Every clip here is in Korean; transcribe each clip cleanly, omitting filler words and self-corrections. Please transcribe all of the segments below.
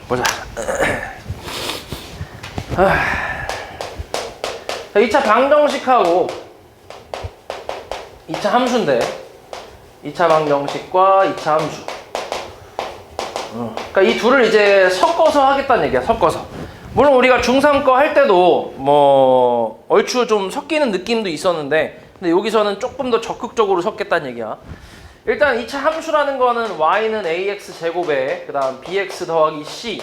보자. 2차 방정식하고 2차 함수인데 2차 방정식과 2차 함수. 그러니까 이 둘을 이제 섞어서 하겠다는 얘기야. 섞어서. 물론 우리가 중3 거 할 때도 뭐 얼추 좀 섞이는 느낌도 있었는데 근데 여기서는 조금 더 적극적으로 섞겠다는 얘기야. 일단 2차 함수라는 거는 y는 ax 제곱에 그 다음 bx 더하기 c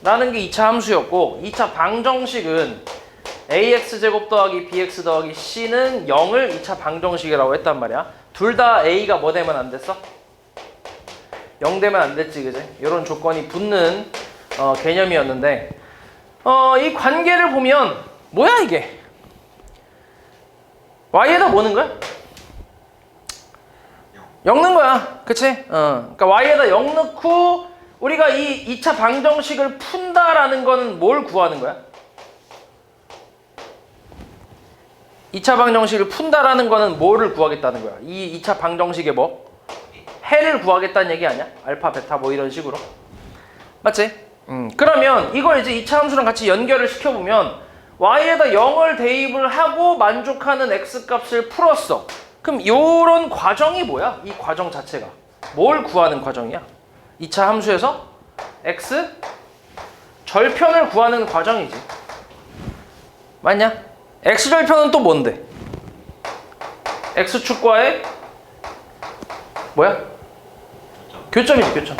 라는 게 2차 함수였고 2차 방정식은 ax 제곱 더하기 bx 더하기 c는 0을 2차 방정식이라고 했단 말이야. 둘 다 a가 뭐 되면 안 됐어? 0 되면 안 됐지, 그지? 이런 조건이 붙는 개념이었는데 이 관계를 보면 뭐야 이게? y에다 뭐 넣은 거야? 0 넣은 거야, 그치? 그러니까 y에다 0 넣고 우리가 이 2차 방정식을 푼다라는 거는 뭘 구하는 거야? 2차 방정식을 푼다라는 거는 뭐를 구하겠다는 거야? 이 2차 방정식의 뭐? 해를 구하겠다는 얘기 아니야? 알파, 베타 뭐 이런 식으로. 맞지? 그러면 이걸 이제 2차 함수랑 같이 연결을 시켜보면 y에다 0을 대입을 하고 만족하는 x값을 풀었어. 그럼 이런 과정이 뭐야? 이 과정 자체가. 뭘 구하는 과정이야? 2차 함수에서 x 절편을 구하는 과정이지. 맞냐? x절편은 또 뭔데? x축과의 뭐야? 교점이지, 교점.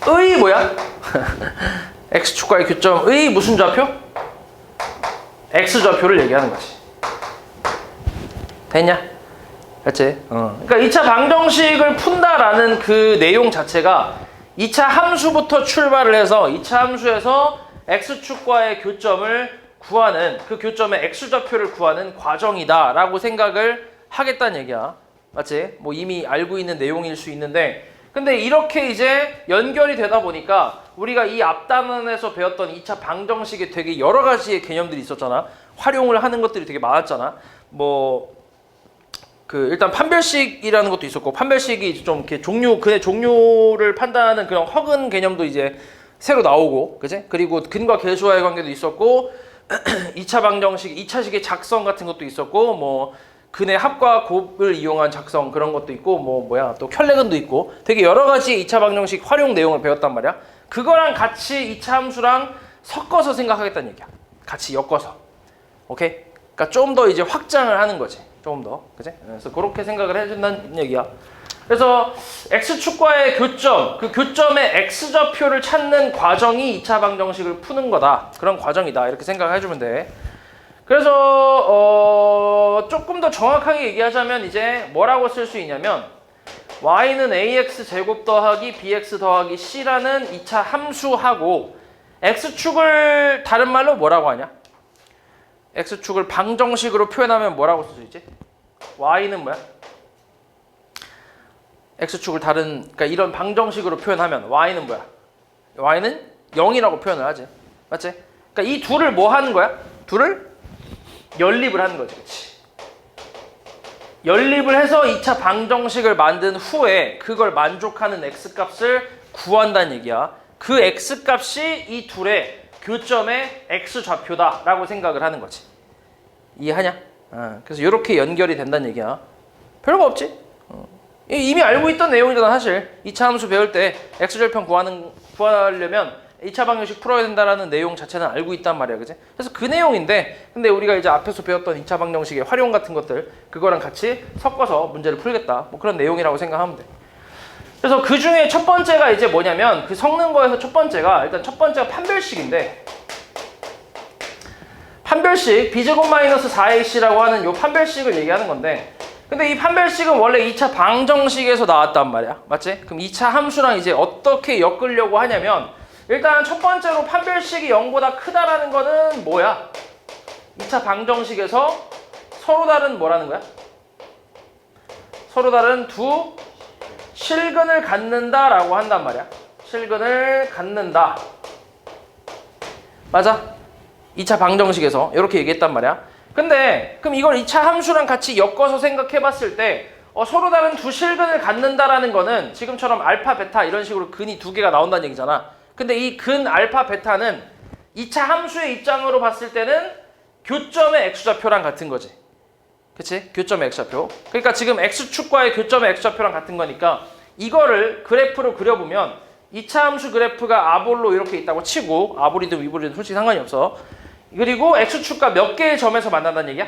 의 뭐야? x축과의 교점의 무슨 좌표? x좌표를 얘기하는 거지. 됐냐? 그치? 그러니까 2차 방정식을 푼다라는 그 내용 자체가 2차 함수부터 출발을 해서 2차 함수에서 x축과의 교점을 구하는 그 교점의 x좌표를 구하는 과정이다 라고 생각을 하겠다는 얘기야. 맞지? 뭐 이미 알고 있는 내용일 수 있는데 근데 이렇게 이제 연결이 되다 보니까 우리가 이 앞단원에서 배웠던 2차 방정식에 되게 여러 가지의 개념들이 있었잖아. 활용을 하는 것들이 되게 많았잖아. 뭐 일단 판별식이라는 것도 있었고 판별식이 좀 이렇게 근의 종류를 판단하는 그런 허근 개념도 이제 새로 나오고, 그지? 그리고 근과 계수와의 관계도 있었고 2차 방정식, 2차식의 작성 같은 것도 있었고 뭐 근의 합과 곱을 이용한 작성 그런 것도 있고 또 켤레근도 있고 되게 여러 가지 2차 방정식 활용 내용을 배웠단 말이야. 그거랑 같이 2차 함수랑 섞어서 생각하겠다는 얘기야. 같이 엮어서. 오케이? 그러니까 좀 더 이제 확장을 하는 거지. 조금 더. 그지? 그래서 그렇게 생각을 해준다는 얘기야. 그래서 x축과의 교점, 그 교점의 x좌표를 찾는 과정이 2차 방정식을 푸는 거다. 그런 과정이다. 이렇게 생각해주면 돼. 그래서 조금 더 정확하게 얘기하자면 이제 뭐라고 쓸 수 있냐면 y는 ax 제곱 더하기 bx 더하기 c라는 2차 함수하고 x축을 다른 말로 뭐라고 하냐? x축을 방정식으로 표현하면 뭐라고 쓸 수 있지? y는 뭐야? x축을 그러니까 이런 방정식으로 표현하면 y는 뭐야? y는 0이라고 표현을 하지. 맞지? 그러니까 이 둘을 뭐 하는 거야? 둘을 연립을 하는 거지. 그치? 연립을 해서 2차 방정식을 만든 후에 그걸 만족하는 x값을 구한다는 얘기야. 그 x값이 이 둘의 교점의 x좌표다 라고 생각을 하는 거지. 이해하냐? 그래서 이렇게 연결이 된다는 얘기야. 별거 없지? 이미 알고 있던 내용이잖아. 사실 2차 함수 배울 때 x절편 구하려면 2차 방정식 풀어야 된다라는 내용 자체는 알고 있단 말이야. 그지? 그래서 그 내용인데 근데 우리가 이제 앞에서 배웠던 2차 방정식의 활용 같은 것들 그거랑 같이 섞어서 문제를 풀겠다. 뭐 그런 내용이라고 생각하면 돼. 그래서 그 중에 첫 번째가 이제 뭐냐면 그 섞는 거에서 첫 번째가 일단 첫 번째가 판별식인데 판별식 b제곱 마이너스 4ac라고 하는 요 판별식을 얘기하는 건데 근데 이 판별식은 원래 2차 방정식에서 나왔단 말이야. 맞지? 그럼 2차 함수랑 이제 어떻게 엮으려고 하냐면 일단 첫 번째로 판별식이 0보다 크다라는 거는 뭐야? 2차 방정식에서 서로 다른 뭐라는 거야? 서로 다른 두 실근을 갖는다라고 한단 말이야. 실근을 갖는다. 맞아? 2차 방정식에서 이렇게 얘기했단 말이야. 근데 그럼 이걸 2차 함수랑 같이 엮어서 생각해 봤을 때 서로 다른 두 실근을 갖는다라는 거는 지금처럼 알파, 베타 이런 식으로 근이 두 개가 나온다는 얘기잖아. 근데 이 근 알파, 베타는 2차 함수의 입장으로 봤을 때는 교점의 X좌표랑 같은 거지. 그치? 교점의 X좌표. 그러니까 지금 X축과의 교점의 X좌표랑 같은 거니까 이거를 그래프로 그려보면 2차 함수 그래프가 아볼로 이렇게 있다고 치고, 아볼이든 위볼이든 솔직히 상관이 없어. 그리고 X축과 몇 개의 점에서 만난다는 얘기야?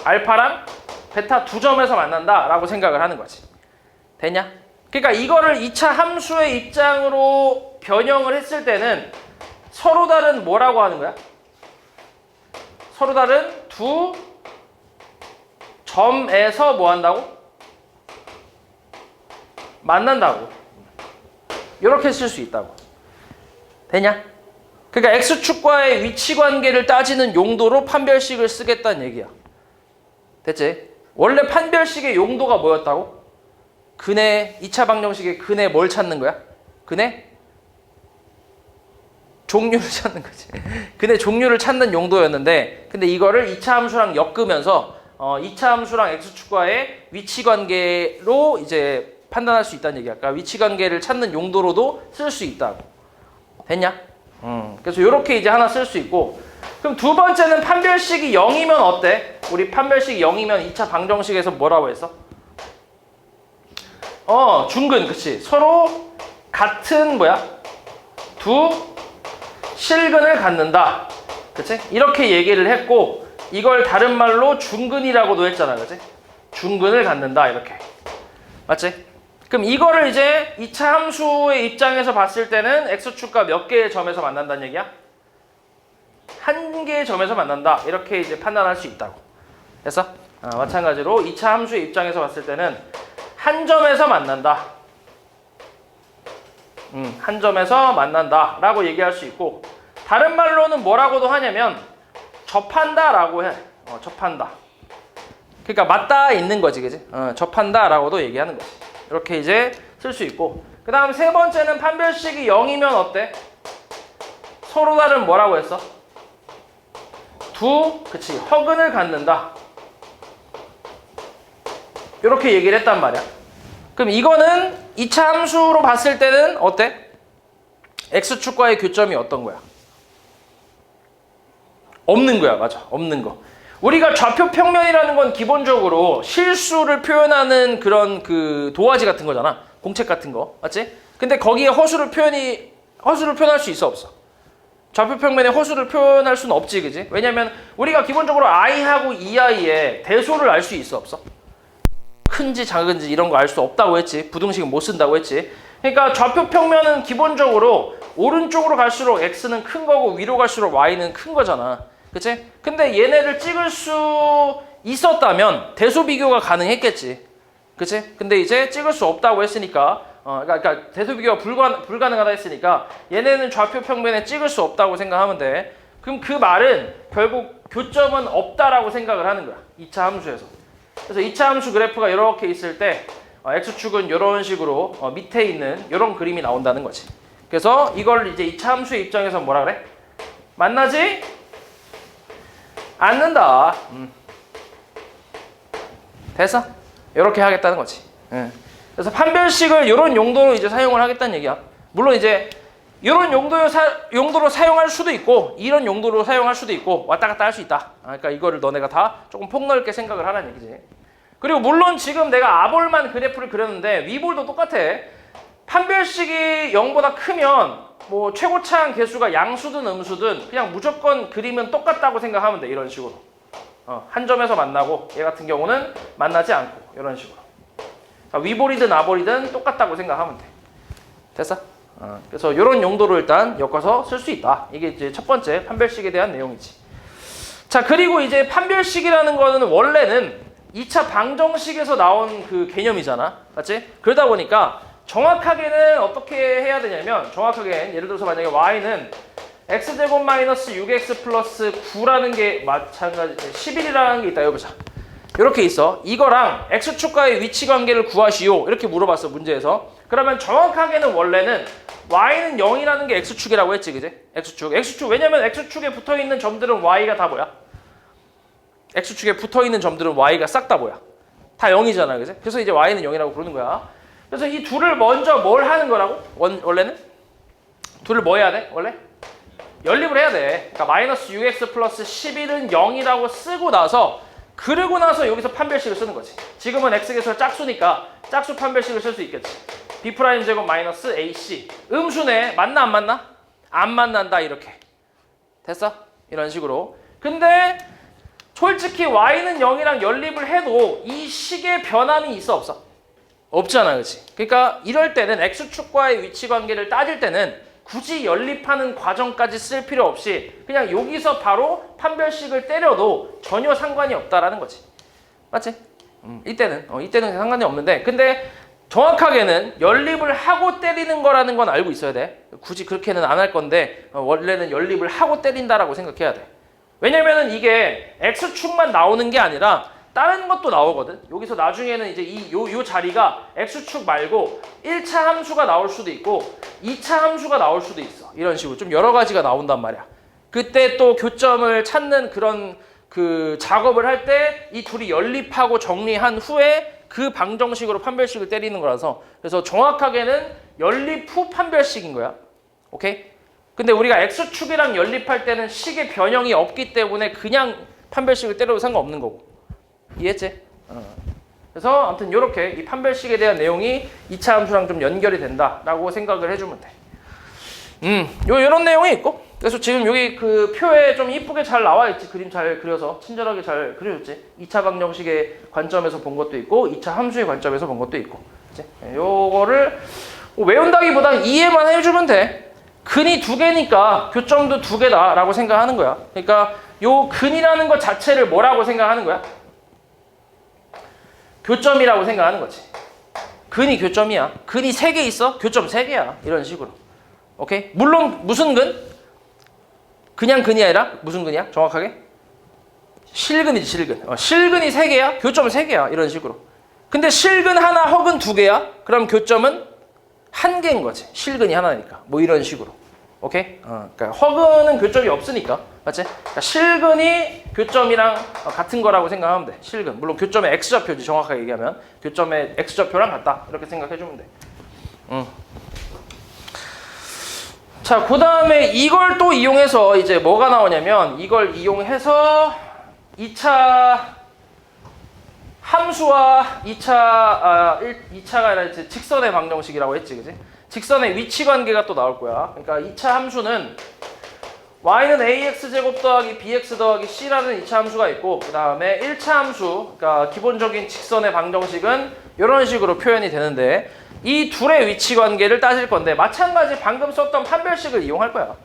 알파랑 베타 두 점에서 만난다 라고 생각을 하는 거지. 됐냐? 그러니까 이거를 2차 함수의 입장으로 변형을 했을 때는 서로 다른 뭐라고 하는 거야? 서로 다른 두 점에서 뭐 한다고? 만난다고. 이렇게 쓸 수 있다고. 되냐? 그러니까 X축과의 위치 관계를 따지는 용도로 판별식을 쓰겠다는 얘기야. 됐지? 원래 판별식의 용도가 뭐였다고? 근의 2차 방정식의 근의 뭘 찾는 거야? 근의 종류를 찾는 거지. 근의 종류를 찾는 용도였는데, 근데 이거를 2차 함수랑 엮으면서 2차 함수랑 X축과의 위치 관계로 이제 판단할 수 있다는 얘기야. 그러니까 위치 관계를 찾는 용도로도 쓸 수 있다고. 됐냐? 그래서 이렇게 이제 하나 쓸 수 있고, 그럼 두 번째는 판별식이 0이면 어때? 우리 판별식이 0이면 2차 방정식에서 뭐라고 했어? 중근, 그치? 서로 같은 뭐야? 두 실근을 갖는다. 그치? 이렇게 얘기를 했고, 이걸 다른 말로 중근이라고도 했잖아. 그치? 중근을 갖는다. 이렇게. 맞지? 그럼 이거를 이제 2차 함수의 입장에서 봤을 때는 X축과 몇 개의 점에서 만난다는 얘기야? 한 개의 점에서 만난다. 이렇게 이제 판단할 수 있다고. 됐어? 마찬가지로 2차 함수의 입장에서 봤을 때는 한 점에서 만난다. 한 점에서 만난다 라고 얘기할 수 있고, 다른 말로는 뭐라고도 하냐면 접한다 라고 해. 접한다. 그러니까 맞닿아 있는 거지, 그지? 접한다 라고도 얘기하는 거지. 이렇게 이제 쓸 수 있고, 그 다음 세 번째는 판별식이 0이면 어때? 서로 다른 뭐라고 했어? 그치, 허근을 갖는다. 이렇게 얘기를 했단 말이야. 그럼 이거는 2차 함수로 봤을 때는 어때? X축과의 교점이 어떤 거야? 없는 거야. 맞아. 없는 거. 우리가 좌표 평면이라는 건 기본적으로 실수를 표현하는 그런 그 도화지 같은 거잖아. 공책 같은 거. 맞지? 근데 거기에 허수를 표현할 수 있어, 없어? 좌표 평면에 허수를 표현할 수는 없지, 그지? 왜냐면 우리가 기본적으로 i하고 ei의 대소를 알 수 있어, 없어? 큰지 작은지 이런 거 알 수 없다고 했지. 부등식은 못 쓴다고 했지. 그러니까 좌표 평면은 기본적으로 오른쪽으로 갈수록 x는 큰 거고 위로 갈수록 y는 큰 거잖아. 그치? 근데 얘네를 찍을 수 있었다면 대소 비교가 가능했겠지. 그치? 근데 이제 찍을 수 없다고 했으니까, 그러니까 대소 비교가 불가능하다 했으니까 얘네는 좌표 평면에 찍을 수 없다고 생각하면 돼. 그럼 그 말은 결국 교점은 없다라고 생각을 하는 거야. 2차 함수에서. 그래서 2차 함수 그래프가 이렇게 있을 때 X축은 이런 식으로 밑에 있는 이런 그림이 나온다는 거지. 그래서 이걸 이제 2차 함수의 입장에서 뭐라 그래? 만나지 않는다. 됐어? 이렇게 하겠다는 거지. 그래서 판별식을 이런 용도로 이제 사용을 하겠다는 얘기야. 물론 이제 이런 용도로 사용할 수도 있고 이런 용도로 사용할 수도 있고 왔다 갔다 할 수 있다. 그러니까 이거를 너네가 다 조금 폭넓게 생각을 하라는 얘기지. 그리고 물론 지금 내가 아볼만 그래프를 그렸는데 위볼도 똑같아. 판별식이 0보다 크면 뭐 최고차항 개수가 양수든 음수든 그냥 무조건 그림은 똑같다고 생각하면 돼. 이런 식으로. 한 점에서 만나고 얘 같은 경우는 만나지 않고 이런 식으로. 위볼이든 아볼이든 똑같다고 생각하면 돼. 됐어? 그래서 이런 용도로 일단 엮어서 쓸 수 있다. 이게 이제 첫 번째 판별식에 대한 내용이지. 자, 그리고 이제 판별식이라는 거는 원래는 2차 방정식에서 나온 그 개념이잖아. 맞지? 그러다 보니까 정확하게는 어떻게 해야 되냐면, 정확하게 예를 들어서 만약에 y는 x제곱 마이너스 6x 플러스 9라는 게 마찬가지 11이라는 게 있다. 여기 보자. 이렇게 있어. 이거랑 x축과의 위치 관계를 구하시오. 이렇게 물어봤어, 문제에서. 그러면 정확하게는 원래는 y는 0이라는 게 x축이라고 했지, 그지? x축. 왜냐면 x축에 붙어있는 점들은 y가 다 뭐야? x축에 붙어있는 점들은 y가 싹 다 뭐야? 다 0이잖아, 그지? 그래서 이제 y는 0이라고 부르는 거야. 그래서 이 둘을 먼저 뭘 하는 거라고? 원래는? 둘을 뭐 해야 돼? 원래? 연립을 해야 돼. 그러니까 마이너스 6x 플러스 11은 0이라고 쓰고 나서 그러고 나서 여기서 판별식을 쓰는 거지. 지금은 x계수가 짝수니까 짝수 판별식을 쓸 수 있겠지. b' 제곱 마이너스 ac. 음수네. 맞나 안 맞나? 안 만난다 이렇게. 됐어? 이런 식으로. 근데 솔직히 y는 0이랑 연립을 해도 이 식의 변함이 있어 없어? 없잖아, 그렇지? 그러니까 이럴 때는 x축과의 위치 관계를 따질 때는 굳이 연립하는 과정까지 쓸 필요 없이 그냥 여기서 바로 판별식을 때려도 전혀 상관이 없다라는 거지. 맞지? 이때는 상관이 없는데, 근데 정확하게는 연립을 하고 때리는 거라는 건 알고 있어야 돼. 굳이 그렇게는 안 할 건데 원래는 연립을 하고 때린다라고 생각해야 돼. 왜냐면은 이게 x축만 나오는 게 아니라 다른 것도 나오거든. 여기서 나중에는 이제 요 자리가 x축 말고 1차 함수가 나올 수도 있고 2차 함수가 나올 수도 있어. 이런 식으로 좀 여러 가지가 나온단 말이야. 그때 또 교점을 찾는 그런 그 작업을 할 때 이 둘이 연립하고 정리한 후에 그 방정식으로 판별식을 때리는 거라서, 그래서 정확하게는 연립 후 판별식인 거야. 오케이? 근데 우리가 x축이랑 연립할 때는 식의 변형이 없기 때문에 그냥 판별식을 때려도 상관없는 거고. 이해했지? 그래서 아무튼 이렇게 이 판별식에 대한 내용이 2차 함수랑 좀 연결이 된다라고 생각을 해주면 돼. 요런 내용이 있고, 그래서 지금 여기 그 표에 좀 이쁘게 잘 나와 있지. 그림 잘 그려서 친절하게 잘 그려줬지. 2차 방정식의 관점에서 본 것도 있고 2차 함수의 관점에서 본 것도 있고. 그치? 요거를 외운다기보단 이해만 해주면 돼. 근이 두 개니까 교점도 두 개다라고 생각하는 거야. 그러니까 요 근이라는 것 자체를 뭐라고 생각하는 거야? 교점이라고 생각하는 거지. 근이 교점이야. 근이 3개 있어? 교점 3개야. 이런 식으로. 오케이? 물론 무슨 근? 그냥 근이 아니라 무슨 근이야? 정확하게? 실근이지, 실근. 실근이 3개야? 교점은 3개야. 이런 식으로. 근데 실근 하나, 허근 2개야? 그럼 교점은 1개인 거지. 실근이 하나니까. 뭐 이런 식으로. 오케이? 그러니까 허근은 교점이 없으니까. 맞지? 그러니까 실근이 교점이랑 같은 거라고 생각하면 돼. 실근. 물론 교점의 x좌표지, 정확하게 얘기하면. 교점의 x좌표랑 같다. 이렇게 생각해주면 돼. 자, 그 다음에 이걸 또 이용해서 이제 뭐가 나오냐면, 이걸 이용해서 2차 함수와 2차가 아니라 이제 직선의 방정식이라고 했지, 그지? 직선의 위치 관계가 또 나올 거야. 그러니까 2차 함수는 y는 ax제곱 더하기 bx 더하기 c라는 2차 함수가 있고, 그 다음에 1차 함수, 그러니까 기본적인 직선의 방정식은 이런 식으로 표현이 되는데, 이 둘의 위치 관계를 따질 건데 마찬가지 방금 썼던 판별식을 이용할 거야.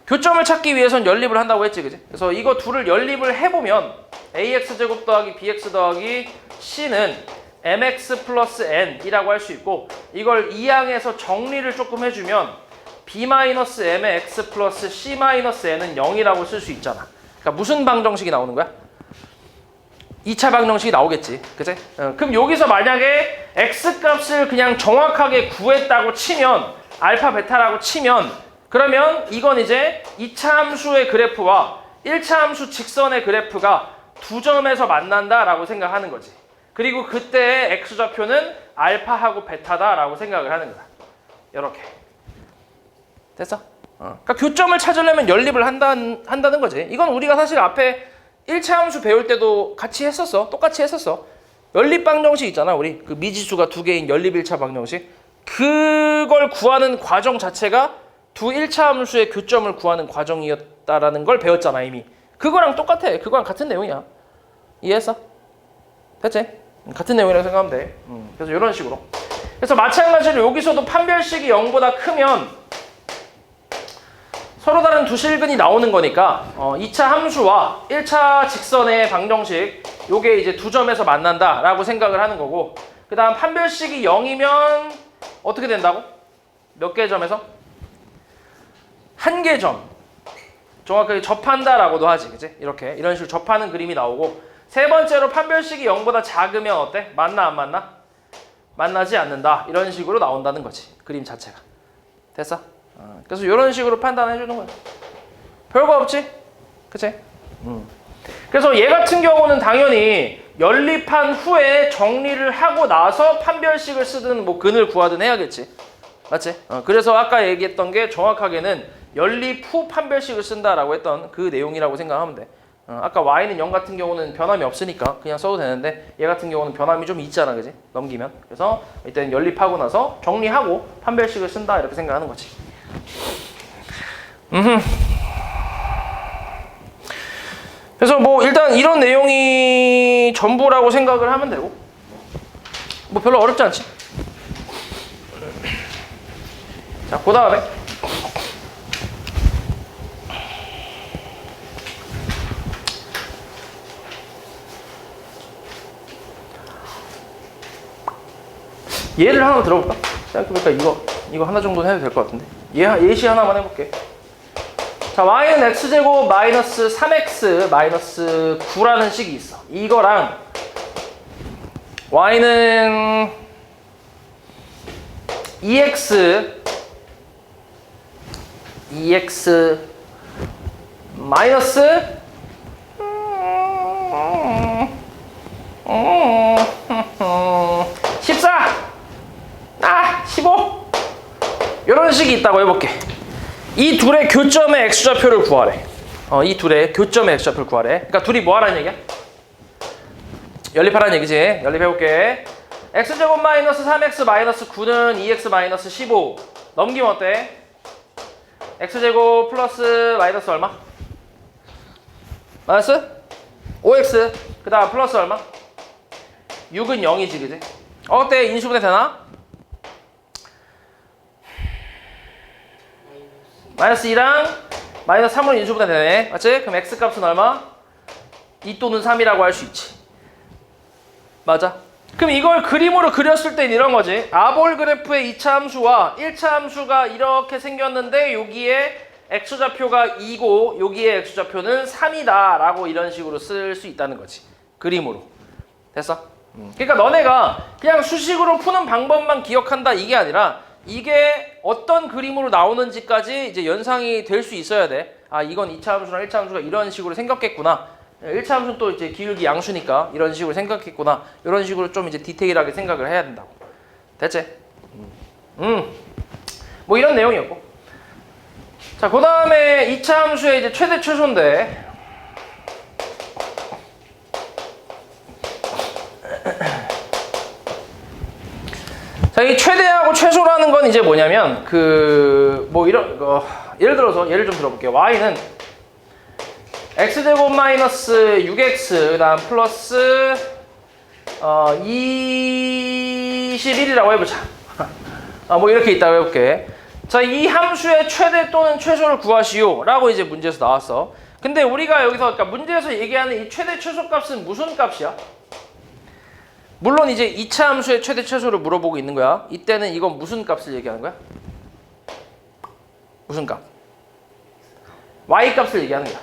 교점을 찾기 위해선 연립을 한다고 했지, 그지? 그래서 이거 둘을 연립을 해보면 ax제곱 더하기 bx 더하기 c는 mx 플러스 n이라고 할 수 있고, 이걸 이항에서 정리를 조금 해주면 b-m의 x 플러스 c-n은 0이라고 쓸 수 있잖아. 그러니까 무슨 방정식이 나오는 거야? 2차 방정식이 나오겠지. 그치? 그럼 여기서 만약에 x 값을 그냥 정확하게 구했다고 치면, 알파, 베타라고 치면, 그러면 이건 이제 2차 함수의 그래프와 1차 함수 직선의 그래프가 두 점에서 만난다라고 생각하는 거지. 그리고 그때의 x좌표는 알파하고 베타다라고 생각을 하는 거야. 이렇게. 됐어? 그러니까 교점을 찾으려면 연립을 한다는 거지. 이건 우리가 사실 앞에 1차 함수 배울 때도 같이 했었어. 똑같이 했었어. 연립 방정식 있잖아, 우리. 그 미지수가 2개인 연립 1차 방정식. 그걸 구하는 과정 자체가 두 1차 함수의 교점을 구하는 과정이었다라는 걸 배웠잖아, 이미. 그거랑 똑같아. 그거랑 같은 내용이야. 이해했어? 됐지? 같은 내용이라고 생각하면 돼. 그래서 이런 식으로. 그래서 마찬가지로 여기서도 판별식이 0보다 크면 서로 다른 두 실근이 나오는 거니까 2차 함수와 1차 직선의 방정식, 요게 이제 두 점에서 만난다라고 생각을 하는 거고, 그 다음 판별식이 0이면 어떻게 된다고? 몇 개의 점에서? 1개 점. 정확하게 접한다라고도 하지, 그치? 이렇게 이런 식으로 접하는 그림이 나오고, 세 번째로 판별식이 0보다 작으면 어때? 만나 안 만나? 만나지 않는다. 이런 식으로 나온다는 거지, 그림 자체가. 됐어? 그래서 이런 식으로 판단해 주는 거야. 별거 없지? 그치? 그래서 얘 같은 경우는 당연히 연립한 후에 정리를 하고 나서 판별식을 쓰든 뭐 근을 구하든 해야겠지. 맞지? 그래서 아까 얘기했던 게 정확하게는 연립 후 판별식을 쓴다라고 했던 그 내용이라고 생각하면 돼. 아까 y는 0 같은 경우는 변함이 없으니까 그냥 써도 되는데 얘 같은 경우는 변함이 좀 있잖아, 그지? 넘기면. 그래서 일단 연립하고 나서 정리하고 판별식을 쓴다 이렇게 생각하는 거지. 그래서 뭐 일단 이런 내용이 전부라고 생각을 하면 되고 뭐 별로 어렵지 않지. 자, 그 다음에 얘를 하나 들어볼까? 생각해보니까 이거 하나 정도는 해도 될 것 같은데 예시 하나만 해볼게. 자, y는 x제곱 마이너스 3x 마이너스 9라는 식이 있어. 이거랑 y는 2x 마이너스 14 15 이런 식이 있다고 해볼게. 이 둘의 교점의 x좌표를 구하래. 이 둘의 교점의 x좌표를 구하래. 그러니까 둘이 뭐 하라는 얘기야? 연립하라는 얘기지. 연립해볼게. x제곱 마이너스 3x 마이너스 9는 2x 마이너스 15 넘기면 어때? x제곱 플러스 마이너스 얼마? 마이너스 5x 그 다음 플러스 얼마? 6은 0이지, 그지? 어때? 인수분해 되나? 마이너스 2랑 마이너스 3으로 인수분해 되네. 맞지? 그럼 x값은 얼마? 2 또는 3이라고 할 수 있지. 맞아? 그럼 이걸 그림으로 그렸을 땐 이런 거지. 아볼 그래프의 2차 함수와 1차 함수가 이렇게 생겼는데 여기에 x좌표가 2고 여기에 x좌표는 3이다 라고 이런 식으로 쓸 수 있다는 거지. 그림으로. 됐어? 그러니까 너네가 그냥 수식으로 푸는 방법만 기억한다 이게 아니라 이게 어떤 그림으로 나오는지까지 이제 연상이 될 수 있어야 돼. 아, 이건 2차 함수랑 1차 함수가 이런 식으로 생겼겠구나. 1차 함수는 또 이제 기울기 양수니까 이런 식으로 생각했구나. 이런 식으로 좀 이제 디테일하게 생각을 해야 된다고. 됐지? 뭐 이런 내용이었고. 자, 그 다음에 2차 함수의 이제 최대 최소인데. 자, 이 최대하고 최소라는 건 이제 뭐냐면 뭐 이런 예를 들어서 예를 좀 들어볼게요. y는 x제곱 마이너스 6x 그다음 플러스 21이라고 해보자. 뭐 이렇게 있다고 해볼게. 자, 이 함수의 최대 또는 최소를 구하시오 라고 이제 문제에서 나왔어. 근데 우리가 여기서 그러니까 문제에서 얘기하는 이 최대 최소 값은 무슨 값이야? 물론 이제 2차 함수의 최대 최소를 물어보고 있는 거야. 이때는 이건 무슨 값을 얘기하는 거야? 무슨 값? y 값을 얘기하는 거야.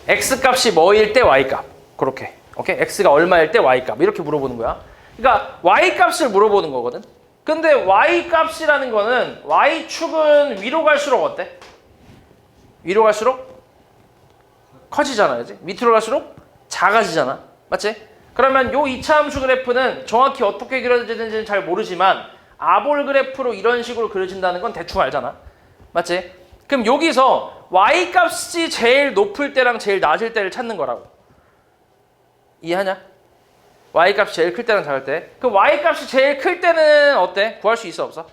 x 값이 뭐일 때 y 값. 그렇게. 오케이? x가 얼마일 때 y 값. 이렇게 물어보는 거야. 그러니까 y 값을 물어보는 거거든. 근데 y 값이라는 거는 y축은 위로 갈수록 어때? 위로 갈수록 커지잖아. 그지? 밑으로 갈수록 작아지잖아. 맞지? 그러면 요 2차 함수 그래프는 정확히 어떻게 그려지는지는 잘 모르지만 아볼 그래프로 이런 식으로 그려진다는 건 대충 알잖아. 맞지? 그럼 여기서 y값이 제일 높을 때랑 제일 낮을 때를 찾는 거라고. 이해하냐? y값이 제일 클 때랑 작을 때. 그럼 y값이 제일 클 때는 어때? 구할 수 있어 없어?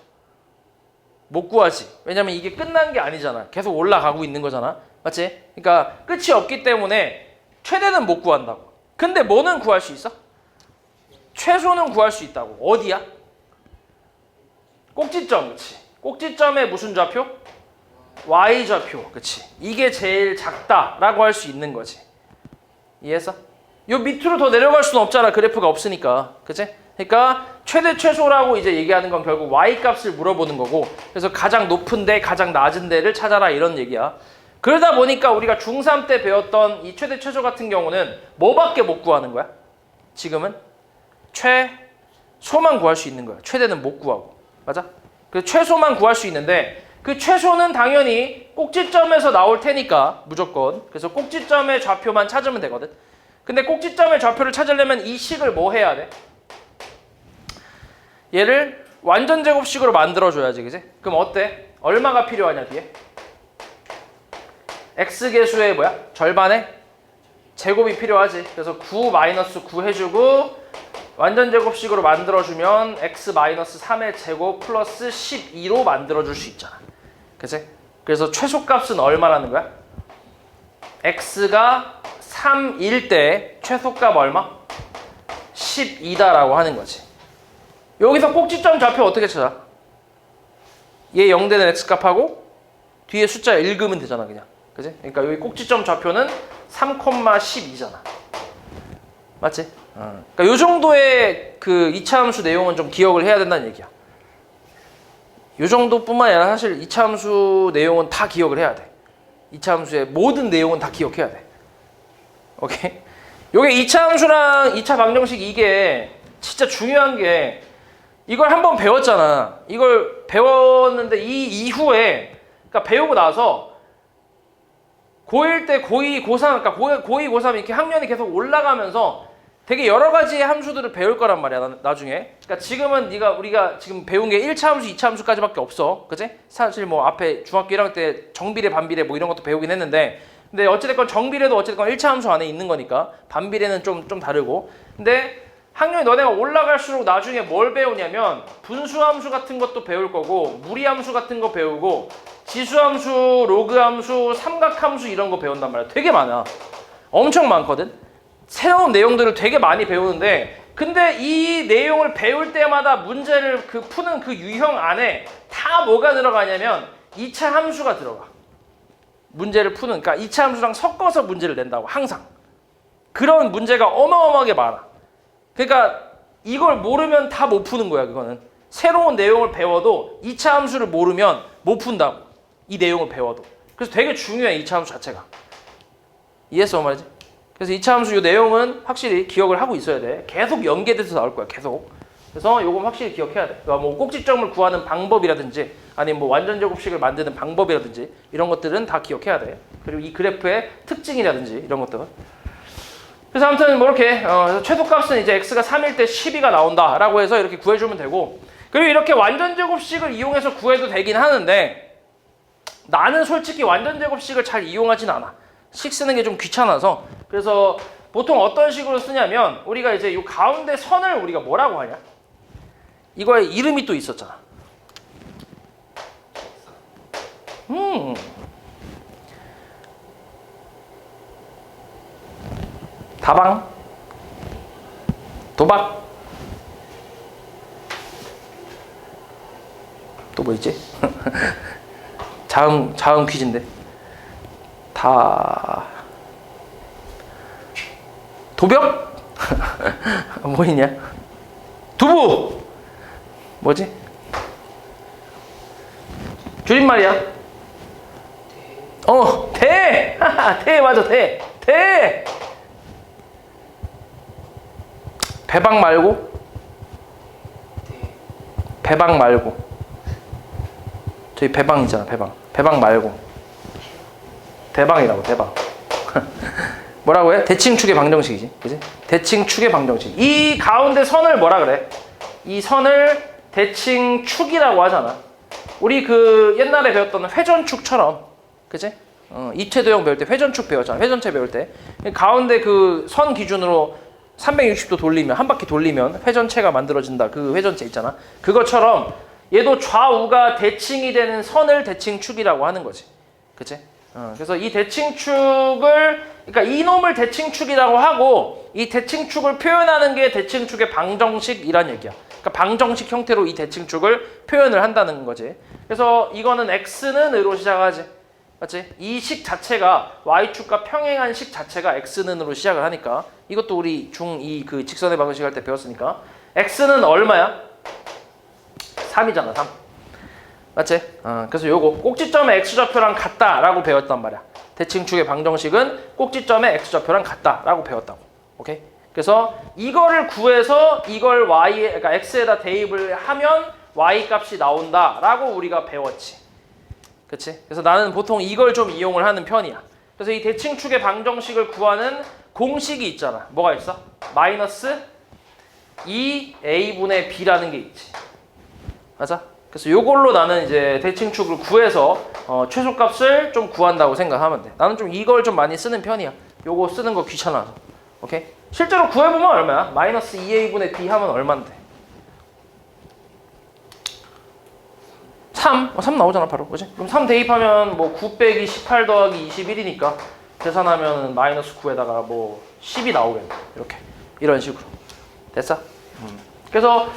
못 구하지. 왜냐면 이게 끝난 게 아니잖아. 계속 올라가고 있는 거잖아. 맞지? 그러니까 끝이 없기 때문에 최대는 못 구한다고. 근데 뭐는 구할 수 있어? 최소는 구할 수 있다고. 어디야? 꼭지점. 그치? 꼭지점의 무슨 좌표? y좌표. 그치? 이게 제일 작다라고 할 수 있는 거지. 이해했어? 요 밑으로 더 내려갈 수는 없잖아. 그래프가 없으니까. 그치? 그러니까 최대 최소라고 이제 얘기하는 건 결국 y값을 물어보는 거고, 그래서 가장 높은 데 가장 낮은 데를 찾아라 이런 얘기야. 그러다 보니까 우리가 중3 때 배웠던 이 최대 최소 같은 경우는 뭐밖에 못 구하는 거야? 지금은 최소만 구할 수 있는 거야. 최대는 못 구하고. 맞아? 그래서 최소만 구할 수 있는데 그 최소는 당연히 꼭지점에서 나올 테니까 무조건. 그래서 꼭지점의 좌표만 찾으면 되거든. 근데 꼭지점의 좌표를 찾으려면 이 식을 뭐 해야 돼? 얘를 완전 제곱식으로 만들어줘야지, 그지? 그럼 어때? 얼마가 필요하냐 뒤에? x계수의 뭐야? 절반의 제곱이 필요하지. 그래서 9-9 해주고 완전 제곱식으로 만들어주면 x-3의 제곱 플러스 12로 만들어줄 수 있잖아. 그치? 그래서 최소값은 얼마라는 거야? x가 3일 때 최소값 얼마? 12다라고 하는 거지. 여기서 꼭지점 좌표 어떻게 찾아? 얘 0되는 x값하고 뒤에 숫자 읽으면 되잖아 그냥. 그치? 그러니까 여기 꼭지점 좌표는 3,12잖아. 맞지? 그러니까 요 정도의 그 2차 함수 내용은 좀 기억을 해야 된다는 얘기야. 요 정도뿐만 아니라 사실 2차 함수 내용은 다 기억을 해야 돼. 2차 함수의 모든 내용은 다 기억해야 돼. 오케이? 요게 2차 함수랑 2차 방정식 이게 진짜 중요한 게 이걸 한번 배웠잖아. 이걸 배웠는데 이 이후에 그러니까 배우고 나서 고1 때 고2, 고3 그러니까 고2, 고3 이렇게 학년이 계속 올라가면서 되게 여러 가지의 함수들을 배울 거란 말이야 나중에. 그러니까 지금은 우리가 지금 배운 게 1차 함수, 2차 함수까지밖에 없어. 그치? 사실 뭐 앞에 중학교 1학년 때 정비례, 반비례 뭐 이런 것도 배우긴 했는데 근데 어찌됐건 정비례도 어찌됐건 1차 함수 안에 있는 거니까 반비례는 좀 다르고 근데 학년이 너네가 올라갈수록 나중에 뭘 배우냐면 분수함수 같은 것도 배울 거고 무리함수 같은 거 배우고 지수함수, 로그함수, 삼각함수 이런 거 배운단 말이야. 되게 많아. 엄청 많거든. 새로운 내용들을 되게 많이 배우는데 근데 이 내용을 배울 때마다 문제를 푸는 그 유형 안에 다 뭐가 들어가냐면 2차 함수가 들어가. 문제를 푸는 그러니까 2차 함수랑 섞어서 문제를 낸다고 항상. 그런 문제가 어마어마하게 많아. 그러니까 이걸 모르면 다 못 푸는 거야 그거는. 새로운 내용을 배워도 2차 함수를 모르면 못 푼다고. 이 내용을 배워도. 그래서 되게 중요해 2차 함수 자체가. 이해했어 말이지? 그래서 2차 함수 이 내용은 확실히 기억을 하고 있어야 돼. 계속 연계돼서 나올 거야 계속. 그래서 요건 확실히 기억해야 돼. 그러니까 뭐 꼭지점을 구하는 방법이라든지 아니면 뭐 완전 제곱식을 만드는 방법이라든지 이런 것들은 다 기억해야 돼. 그리고 이 그래프의 특징이라든지 이런 것들. 그래서 아무튼 뭐 이렇게 최소값은 이제 x가 3일 때 12가 나온다라고 해서 이렇게 구해주면 되고 그리고 이렇게 완전 제곱식을 이용해서 구해도 되긴 하는데 나는 솔직히 완전 제곱식을 잘 이용하진 않아. 식 쓰는 게 좀 귀찮아서. 그래서 보통 어떤 식으로 쓰냐면 우리가 이제 이 가운데 선을 우리가 뭐라고 하냐? 이거에 이름이 또 있었잖아. 다방, 도박, 또 뭐 있지? 자음 퀴즈인데 도벽? 뭐 있냐? 두부! 뭐지? 줄임말이야. 대! 대 맞아, 대! 배방 말고? 배방 말고. 저희 배방 있잖아, 배방. 배방 말고. 대방이라고, 대방. 뭐라고 해? 대칭축의 방정식이지. 그지? 대칭축의 방정식. 이 가운데 선을 뭐라 그래? 이 선을 대칭축이라고 하잖아. 우리 그 옛날에 배웠던 회전축처럼. 그지? 이체도형 배울 때 회전축 배웠잖아. 회전체 배울 때. 가운데 그 선 기준으로 360도 돌리면, 한 바퀴 돌리면 회전체가 만들어진다. 그 회전체 있잖아. 그것처럼 얘도 좌우가 대칭이 되는 선을 대칭축이라고 하는 거지. 그치? 그래서 이 대칭축을, 그러니까 이놈을 대칭축이라고 하고 이 대칭축을 표현하는 게 대칭축의 방정식이란 얘기야. 그러니까 방정식 형태로 이 대칭축을 표현을 한다는 거지. 그래서 이거는 x는 으로 시작하지. 맞지? 이 식 자체가 y축과 평행한 식 자체가 x는으로 시작을 하니까 이것도 우리 중2 그 직선의 방정식 할 때 배웠으니까 x는 얼마야? 3이잖아 3. 맞지? 그래서 요거 꼭지점의 x좌표랑 같다라고 배웠단 말이야. 대칭축의 방정식은 꼭지점의 x좌표랑 같다라고 배웠다고. 오케이? 그래서 이거를 구해서 이걸 y에, 그러니까 x에다 대입을 하면 y 값이 나온다라고 우리가 배웠지. 그치? 그래서 나는 보통 이걸 좀 이용을 하는 편이야. 그래서 이 대칭축의 방정식을 구하는 공식이 있잖아. 뭐가 있어? 마이너스 2a분의 b라는 게 있지. 맞아? 그래서 요걸로 나는 이제 대칭축을 구해서 최소값을 좀 구한다고 생각하면 돼. 나는 좀 이걸 좀 많이 쓰는 편이야. 요거 쓰는 거 귀찮아서. 오케이? 실제로 구해보면 얼마야? 마이너스 2a분의 b 하면 얼만데? 3 나오잖아 바로. 그치? 그럼 3 대입하면 뭐 9 빼기 18 더하기 21이니까 계산하면 마이너스 9에다가 뭐 10이 나오겠네. 이렇게. 이런 식으로. 됐어? 그래서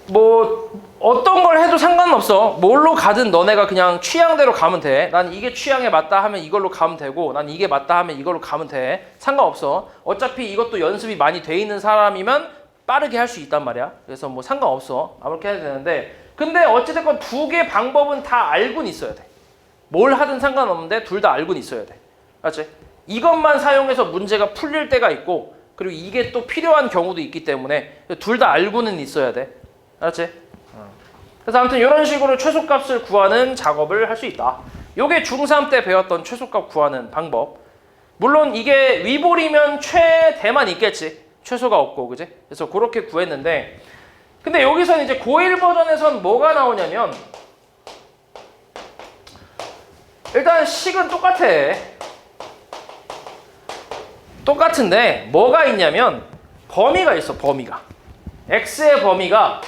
뭐 어떤 걸 해도 상관없어. 뭘로 가든 너네가 그냥 취향대로 가면 돼. 난 이게 취향에 맞다 하면 이걸로 가면 되고, 난 이게 맞다 하면 이걸로 가면 돼. 상관없어. 어차피 이것도 연습이 많이 돼 있는 사람이면 빠르게 할 수 있단 말이야. 그래서 뭐 상관없어. 아무렇게 해도 되는데, 근데 어찌됐건 두 개 방법은 다 알고는 있어야 돼. 뭘 하든 상관없는데 둘 다 알고는 있어야 돼. 알았지? 이것만 사용해서 문제가 풀릴 때가 있고, 그리고 이게 또 필요한 경우도 있기 때문에 둘 다 알고는 있어야 돼. 알았지? 그래서 아무튼 이런 식으로 최소값을 구하는 작업을 할 수 있다. 요게 중3 때 배웠던 최소값 구하는 방법. 물론 이게 위볼이면 최대만 있겠지. 최소가 없고, 그지? 그래서 그렇게 구했는데, 근데 여기서는 이제 고1 버전에선 뭐가 나오냐면, 일단 식은 똑같아. 똑같은데 뭐가 있냐면 범위가 있어. 범위가 x의 범위가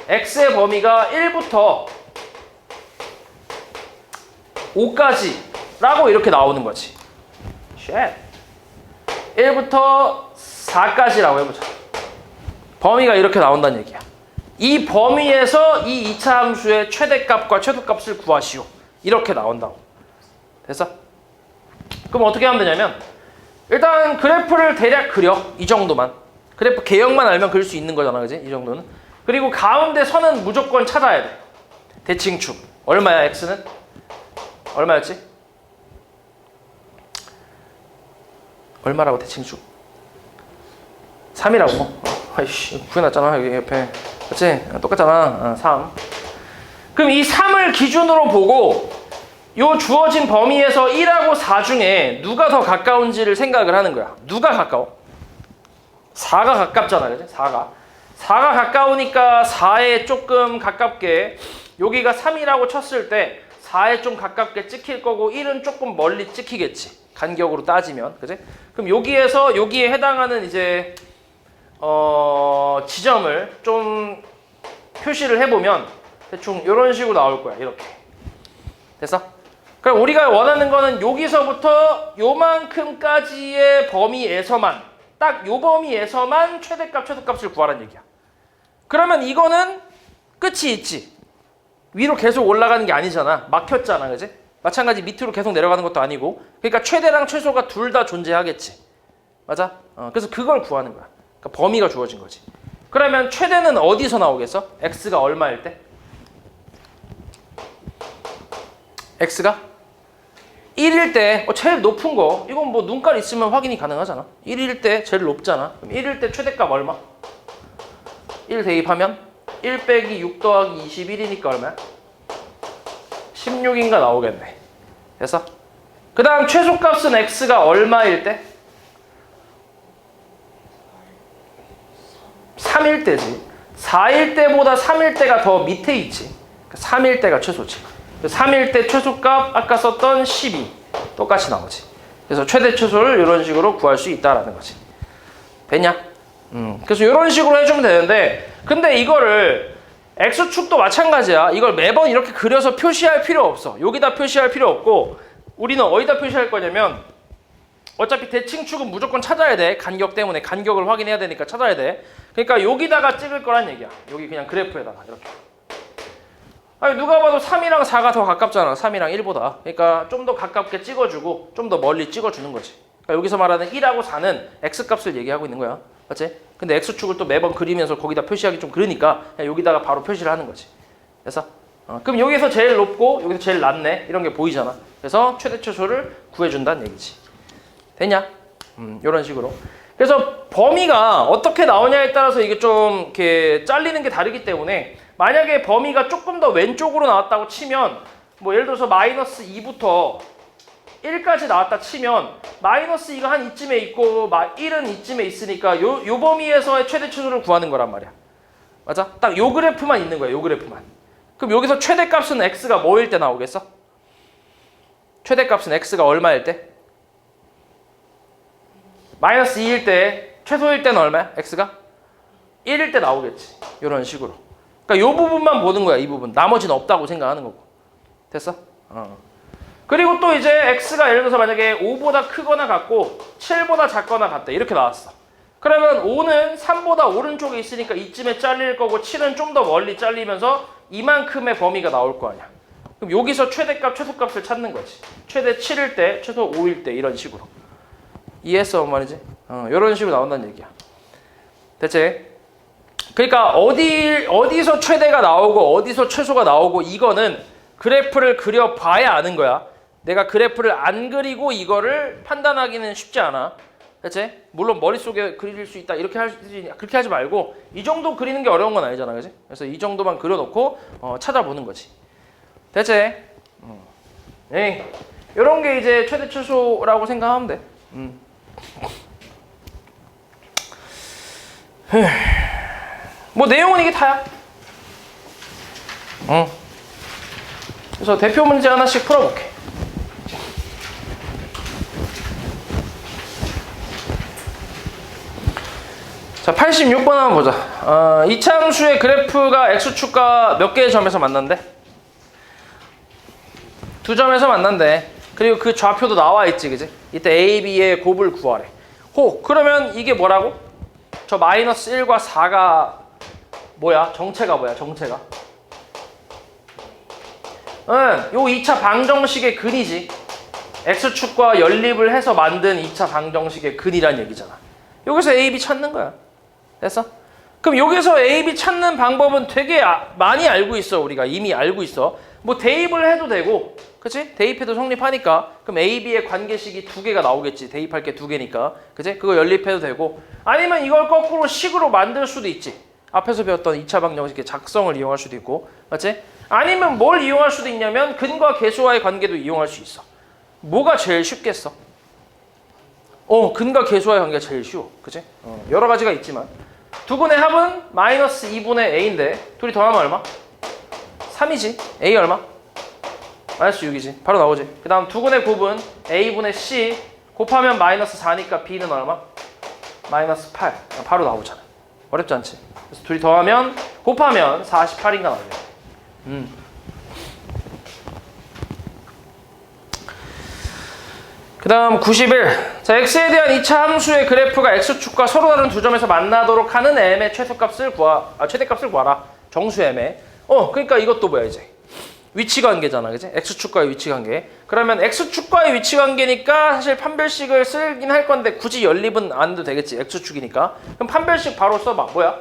x의 범위가 1부터 5까지 라고 이렇게 나오는 거지. 쉣. 1부터 4까지라고 해보자. 범위가 이렇게 나온다는 얘기야. 이 범위에서 이 2차 함수의 최대값과 최소값을 구하시오. 이렇게 나온다고. 됐어? 그럼 어떻게 하면 되냐면, 일단 그래프를 대략 그려. 이 정도만. 그래프 개형만 알면 그릴 수 있는 거잖아. 그지? 이 정도는. 그리고 가운데 선은 무조건 찾아야 돼. 대칭축. 얼마야 x는? 얼마였지? 얼마라고 대칭축? 3이라고. 아이씨, 구해놨잖아. 여기 옆에. 그치? 똑같잖아. 3. 그럼 이 3을 기준으로 보고 요 주어진 범위에서 1하고 4 중에 누가 더 가까운지를 생각을 하는 거야. 누가 가까워? 4가 가깝잖아. 그치? 4가 가까우니까 4에 조금 가깝게, 여기가 3이라고 쳤을 때 4에 좀 가깝게 찍힐 거고 1은 조금 멀리 찍히겠지. 간격으로 따지면. 그치? 그럼 여기에서 여기에 해당하는 이제 지점을 좀 표시를 해보면 대충 이런 식으로 나올 거야. 이렇게. 됐어? 그럼 우리가 원하는 거는 여기서부터 요만큼까지의 범위에서만, 딱 요 범위에서만 최대값, 최소값을 구하라는 얘기야. 그러면 이거는 끝이 있지. 위로 계속 올라가는 게 아니잖아. 막혔잖아. 그지? 마찬가지 밑으로 계속 내려가는 것도 아니고. 그러니까 최대랑 최소가 둘 다 존재하겠지. 맞아? 그래서 그걸 구하는 거야. 그러니까 범위가 주어진 거지. 그러면 최대는 어디서 나오겠어? x가 얼마일 때? x가 1일 때 제일 높은 거, 이건 뭐 눈깔 있으면 확인이 가능하잖아. 1일 때 제일 높잖아. 그럼 1일 때 최대값 얼마? 1 대입하면 1 빼기 6 더하기 21이니까 얼마야? 16인가 나오겠네. 됐어? 그 다음 최소값은 x가 얼마일 때? 3일 때지. 4일 때보다 3일 때가 더 밑에 있지. 3일 때가 최소치. 3일 때 최소값 아까 썼던 12 똑같이 나오지. 그래서 최대 최소를 이런 식으로 구할 수 있다라는 거지. 됐냐? 그래서 이런 식으로 해주면 되는데, 근데 이거를 x축도 마찬가지야. 이걸 매번 이렇게 그려서 표시할 필요 없어. 여기다 표시할 필요 없고, 우리는 어디다 표시할 거냐면, 어차피 대칭축은 무조건 찾아야 돼. 간격 때문에 간격을 확인해야 되니까 찾아야 돼. 그러니까 여기다가 찍을 거란 얘기야. 여기 그냥 그래프에다가 이렇게. 아니 누가 봐도 3이랑 4가 더 가깝잖아. 3이랑 1보다. 그러니까 좀 더 가깝게 찍어주고 좀 더 멀리 찍어주는 거지. 그러니까 여기서 말하는 1하고 4는 x값을 얘기하고 있는 거야. 맞지? 근데 x축을 또 매번 그리면서 거기다 표시하기 좀 그러니까 그냥 여기다가 바로 표시를 하는 거지. 그래서 그럼 여기서 제일 높고 여기서 제일 낮네. 이런 게 보이잖아. 그래서 최대 최소를 구해준다는 얘기지. 됐냐? 이런 식으로. 그래서 범위가 어떻게 나오냐에 따라서 이게 좀 이렇게 잘리는 게 다르기 때문에 만약에 범위가 조금 더 왼쪽으로 나왔다고 치면 뭐 예를 들어서 마이너스 2부터 1까지 나왔다 치면 마이너스 2가 한 이쯤에 있고 1은 이쯤에 있으니까 요 범위에서의 최대 최소를 구하는 거란 말이야. 맞아? 딱 요 그래프만 있는 거야. 요 그래프만. 그럼 여기서 최대값은 x가 뭐일 때 나오겠어? 최대값은 x가 얼마일 때? 마이너스 2일 때, 최소일 때는 얼마야? x가? 1일 때 나오겠지. 이런 식으로. 그러니까 요 부분만 보는 거야. 이 부분. 나머지는 없다고 생각하는 거고. 됐어? 그리고 또 이제 x가 예를 들어서 만약에 5보다 크거나 같고 7보다 작거나 같다. 이렇게 나왔어. 그러면 5는 3보다 오른쪽에 있으니까 이쯤에 잘릴 거고 7은 좀 더 멀리 잘리면서 이만큼의 범위가 나올 거 아니야. 그럼 여기서 최대값, 최소값을 찾는 거지. 최대 7일 때, 최소 5일 때 이런 식으로. 이해했어? 뭔 말이지? 이런 식으로 나온다는 얘기야. 됐지? 그러니까 어디서 최대가 나오고 어디서 최소가 나오고 이거는 그래프를 그려봐야 아는 거야. 내가 그래프를 안 그리고 이거를 판단하기는 쉽지 않아. 됐지? 물론 머릿속에 그릴 수 있다 그렇게 하지 말고 이 정도 그리는 게 어려운 건 아니잖아. 그지? 그래서 이 정도만 그려놓고 찾아보는 거지. 됐지? 이런 게 이제 최대 최소라고 생각하면 돼. 뭐 내용은 이게 다야. 그래서 대표 문제 하나씩 풀어볼게. 자, 86번 한번 보자. 이차함수의 그래프가 x축과 몇 개의 점에서 만난대? 두 점에서 만난대. 그리고 그 좌표도 나와 있지, 그지? 이때 a, b의 곱을 구하래. 그러면 이게 뭐라고? 저 마이너스 1과 4가 뭐야? 정체가 뭐야? 정체가? 요 2차 방정식의 근이지. x축과 연립을 해서 만든 2차 방정식의 근이란 얘기잖아. 여기서 a, b 찾는 거야. 됐어? 그럼 여기서 a, b 찾는 방법은 되게 많이 알고 있어. 우리가 이미 알고 있어. 뭐 대입을 해도 되고, 그치? 대입해도 성립하니까. 그럼 a, b의 관계식이 두 개가 나오겠지. 대입할 게 두 개니까. 그치? 그거 연립해도 되고. 아니면 이걸 거꾸로 식으로 만들 수도 있지. 앞에서 배웠던 2차 방정식의 작성을 이용할 수도 있고. 맞지? 아니면 뭘 이용할 수도 있냐면 근과 계수와의 관계도 이용할 수 있어. 뭐가 제일 쉽겠어? 근과 계수와의 관계가 제일 쉬워. 그치? 여러 가지가 있지만. 두근의 합은 마이너스 2분의 a인데 둘이 더하면 얼마? 3이지. a 얼마? 마이너스 6이지. 바로 나오지. 그 다음 두근의 곱은 a분의 c 곱하면 마이너스 4니까 b는 얼마? 마이너스 8. 바로 나오잖아. 어렵지 않지? 그래서 둘이 더하면 곱하면 48인가 나오죠. 그 다음 91. 자, x에 대한 2차 함수의 그래프가 x축과 서로 다른 두 점에서 만나도록 하는 m의 최대값을 구하라. 정수 m의. 그러니까 이것도 뭐야 이제? 위치관계잖아. 그지? x축과의 위치관계. 그러면 x축과의 위치관계니까 사실 판별식을 쓰긴 할 건데 굳이 연립은 안 해도 되겠지. x축이니까. 그럼 판별식 바로 써봐. 뭐야?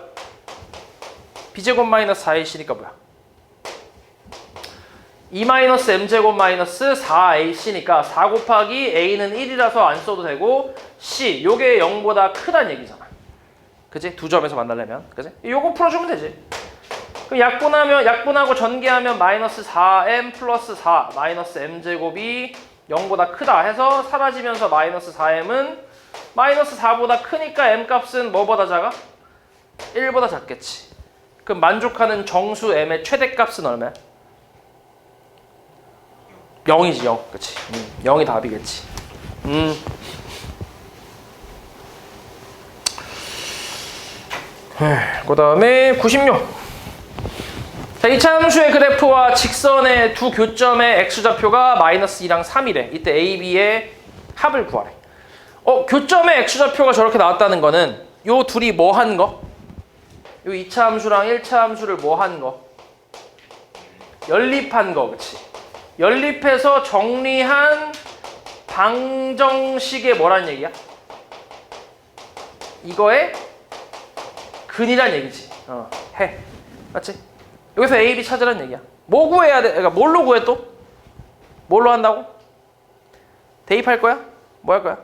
b제곱 마이너스 4ac니까 뭐야? 2 마이너스 m제곱 마이너스 4ac니까 4 곱하기 a는 1이라서 안 써도 되고 c 요게 0보다 크다는 얘기잖아. 그치? 두 점에서 만나려면. 그치? 요거 풀어주면 되지. 그럼 약분하고 전개하면 마이너스 4m 플러스 4 마이너스 m제곱이 0보다 크다 해서 사라지면서 마이너스 4m은 마이너스 4보다 크니까 m값은 뭐보다 작아? 1보다 작겠지. 그럼 만족하는 정수 m의 최대값은 얼마야? 0이지 0. 그치? 0이 답이겠지. 그 다음에 96. 자, 2차 함수의 그래프와 직선의 두 교점의 x좌표가 마이너스 2랑 3이래. 이때 a, b의 합을 구하래. 교점의 x좌표가 저렇게 나왔다는 거는 요 둘이 뭐 한 거? 요 2차 함수랑 1차 함수를 뭐 한 거? 연립한 거. 그치? 연립해서 정리한 방정식의 뭐란 얘기야? 이거의 근이란 얘기지. 해. 맞지? 여기서 A, B 찾으라는 얘기야. 뭐 구해야 돼? 그러니까 뭘로 구해 또? 뭘로 한다고? 대입할 거야? 뭐 할 거야?